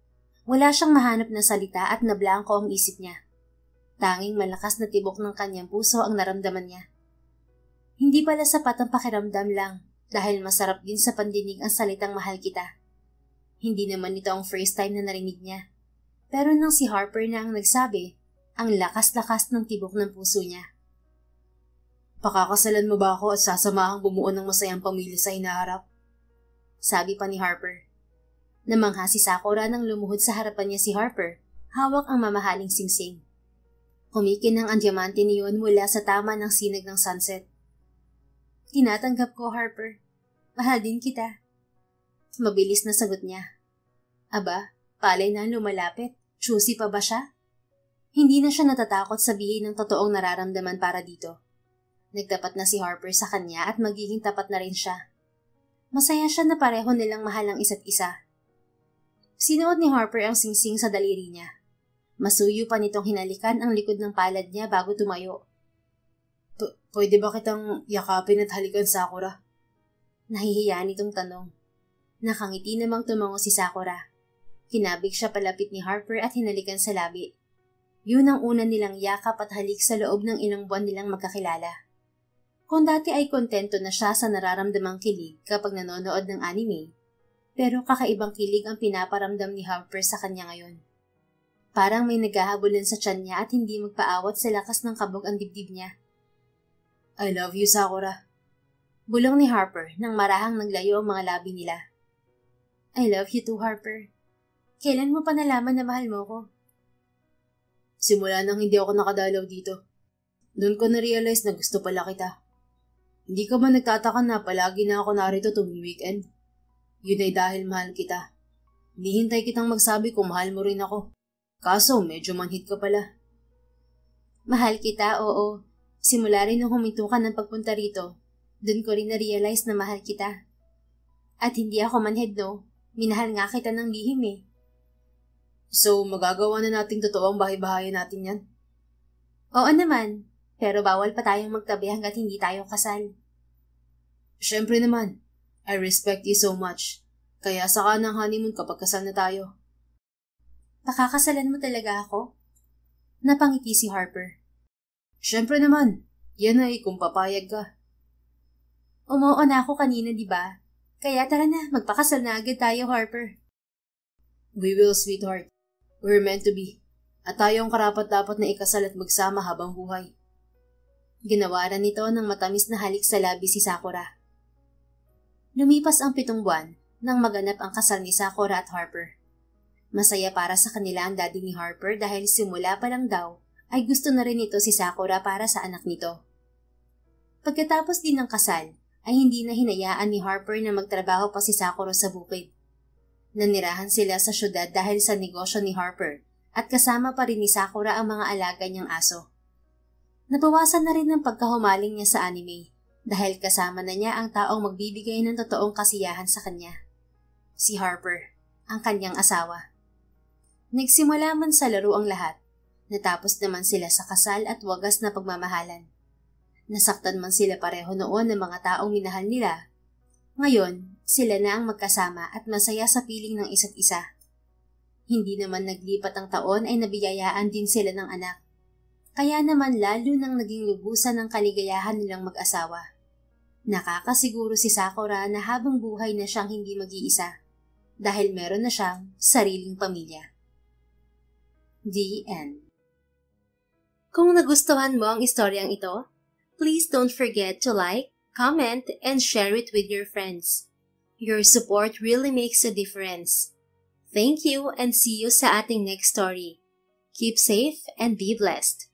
Wala siyang mahanap na salita at nablangko ang isip niya. Tanging malakas na tibok ng kanyang puso ang naramdaman niya. Hindi pala sapat ang pakiramdam lang dahil masarap din sa pandinig ang salitang mahal kita. Hindi naman ito ang first time na narinig niya. Pero nang si Harper na ang nagsabi, ang lakas-lakas ng tibok ng puso niya. Pakakasalan mo ba ako at sasamahang bumuo ng masayang pamilya sa hinaharap? Sabi pa ni Harper. Namangha si Sakura nang lumuhod sa harapan niya si Harper, hawak ang mamahaling singsing. Kumikinang ang diamante niyon mula sa tama ng sinag ng sunset. Tinatanggap ko, Harper. Mahal din kita. Mabilis na sagot niya. Aba, palay na lumalapit. Choosy pa ba siya? Hindi na siya natatakot sabihin ng totoong nararamdaman para dito. Nagtapat na si Harper sa kanya at magiging tapat na rin siya. Masaya siya na pareho nilang mahal ang isa't isa. Sinuot ni Harper ang singsing sa daliri niya. Masuyo pa nitong hinalikan ang likod ng palad niya bago tumayo. Pwede ba kitang yakapin at halikan, Sakura? Nahihiya nitong tanong. Nakangiti namang tumango si Sakura. Kinabig siya palapit ni Harper at hinalikan sa labi. Yun ang una nilang yakap at halik sa loob ng ilang buwan nilang magkakilala. Kung dati ay kontento na siya sa nararamdamang kilig kapag nanonood ng anime, pero kakaibang kilig ang pinaparamdam ni Harper sa kanya ngayon. Parang may naghahabulan sa tiyan niya at hindi magpaawat sa lakas ng kabog ang dibdib niya. I love you, Sakura. Bulong ni Harper nang marahang naglayo ang mga labi nila. I love you too, Harper. Kailan mo pa nalaman na mahal mo ko? Simula nang hindi ako nakadalaw dito. Doon ko na-realize na gusto pala kita. Hindi ka ba nagtataka na palagi na ako narito tuwing weekend? Yun ay dahil mahal kita. Hindi hintay kitang magsabi kung mahal mo rin ako. Kaso medyo manhid ka pala. Mahal kita, oo. Simula rin nung huminto ka ng pagpunta rito, doon ko rin na-realize na mahal kita. At hindi ako manhid, no? Minahal nga kita ng lihim eh. So, magagawa na nating totoong bahay-bahayan natin yan? Oo naman, pero bawal pa tayong magtabi hanggat hindi tayo kasal. Siyempre naman, I respect you so much. Kaya saka ng honeymoon kapag kasal na tayo. Pakakasalan mo talaga ako? Napangiti si Harper. Siyempre naman, yan ay kung papayag ka. Umuo na ako kanina, di ba? Kaya tara na, magpakasal na agad tayo, Harper. We will, sweetheart. We're meant to be. At tayong karapat-dapat na ikasal at magsama habang buhay. Ginawaran nito ng matamis na halik sa labi si Sakura. Lumipas ang 7 buwan nang maganap ang kasal ni Sakura at Harper. Masaya para sa kanila ang daddy ni Harper dahil simula pa lang daw ay gusto na rin ito si Sakura para sa anak nito. Pagkatapos din ng kasal, ay hindi na hinayaan ni Harper na magtrabaho pa si Sakura sa bukid. Nanirahan sila sa syudad dahil sa negosyo ni Harper at kasama pa rin ni Sakura ang mga alaga niyang aso. Nabawasan na rin ang pagkahumaling niya sa anime dahil kasama na niya ang taong magbibigay ng totoong kasiyahan sa kanya. si Harper, ang kanyang asawa. Nagsimula man sa laro ang lahat, natapos naman sila sa kasal at wagas na pagmamahalan. Nasaktan man sila pareho noon ng mga taong minahal nila. Ngayon, sila na ang magkasama at masaya sa piling ng isa't isa. Hindi naman naglipat ang taon ay nabiyayaan din sila ng anak. Kaya naman lalo nang naging lubusan ng kaligayahan nilang mag-asawa. Nakakasiguro si Sakura na habang buhay na siyang hindi mag-iisa dahil meron na siyang sariling pamilya. The End. Kung nagustuhan mo ang istoryang ito, please don't forget to like, comment, and share it with your friends. Your support really makes a difference. Thank you and see you sa ating next story. Keep safe and be blessed.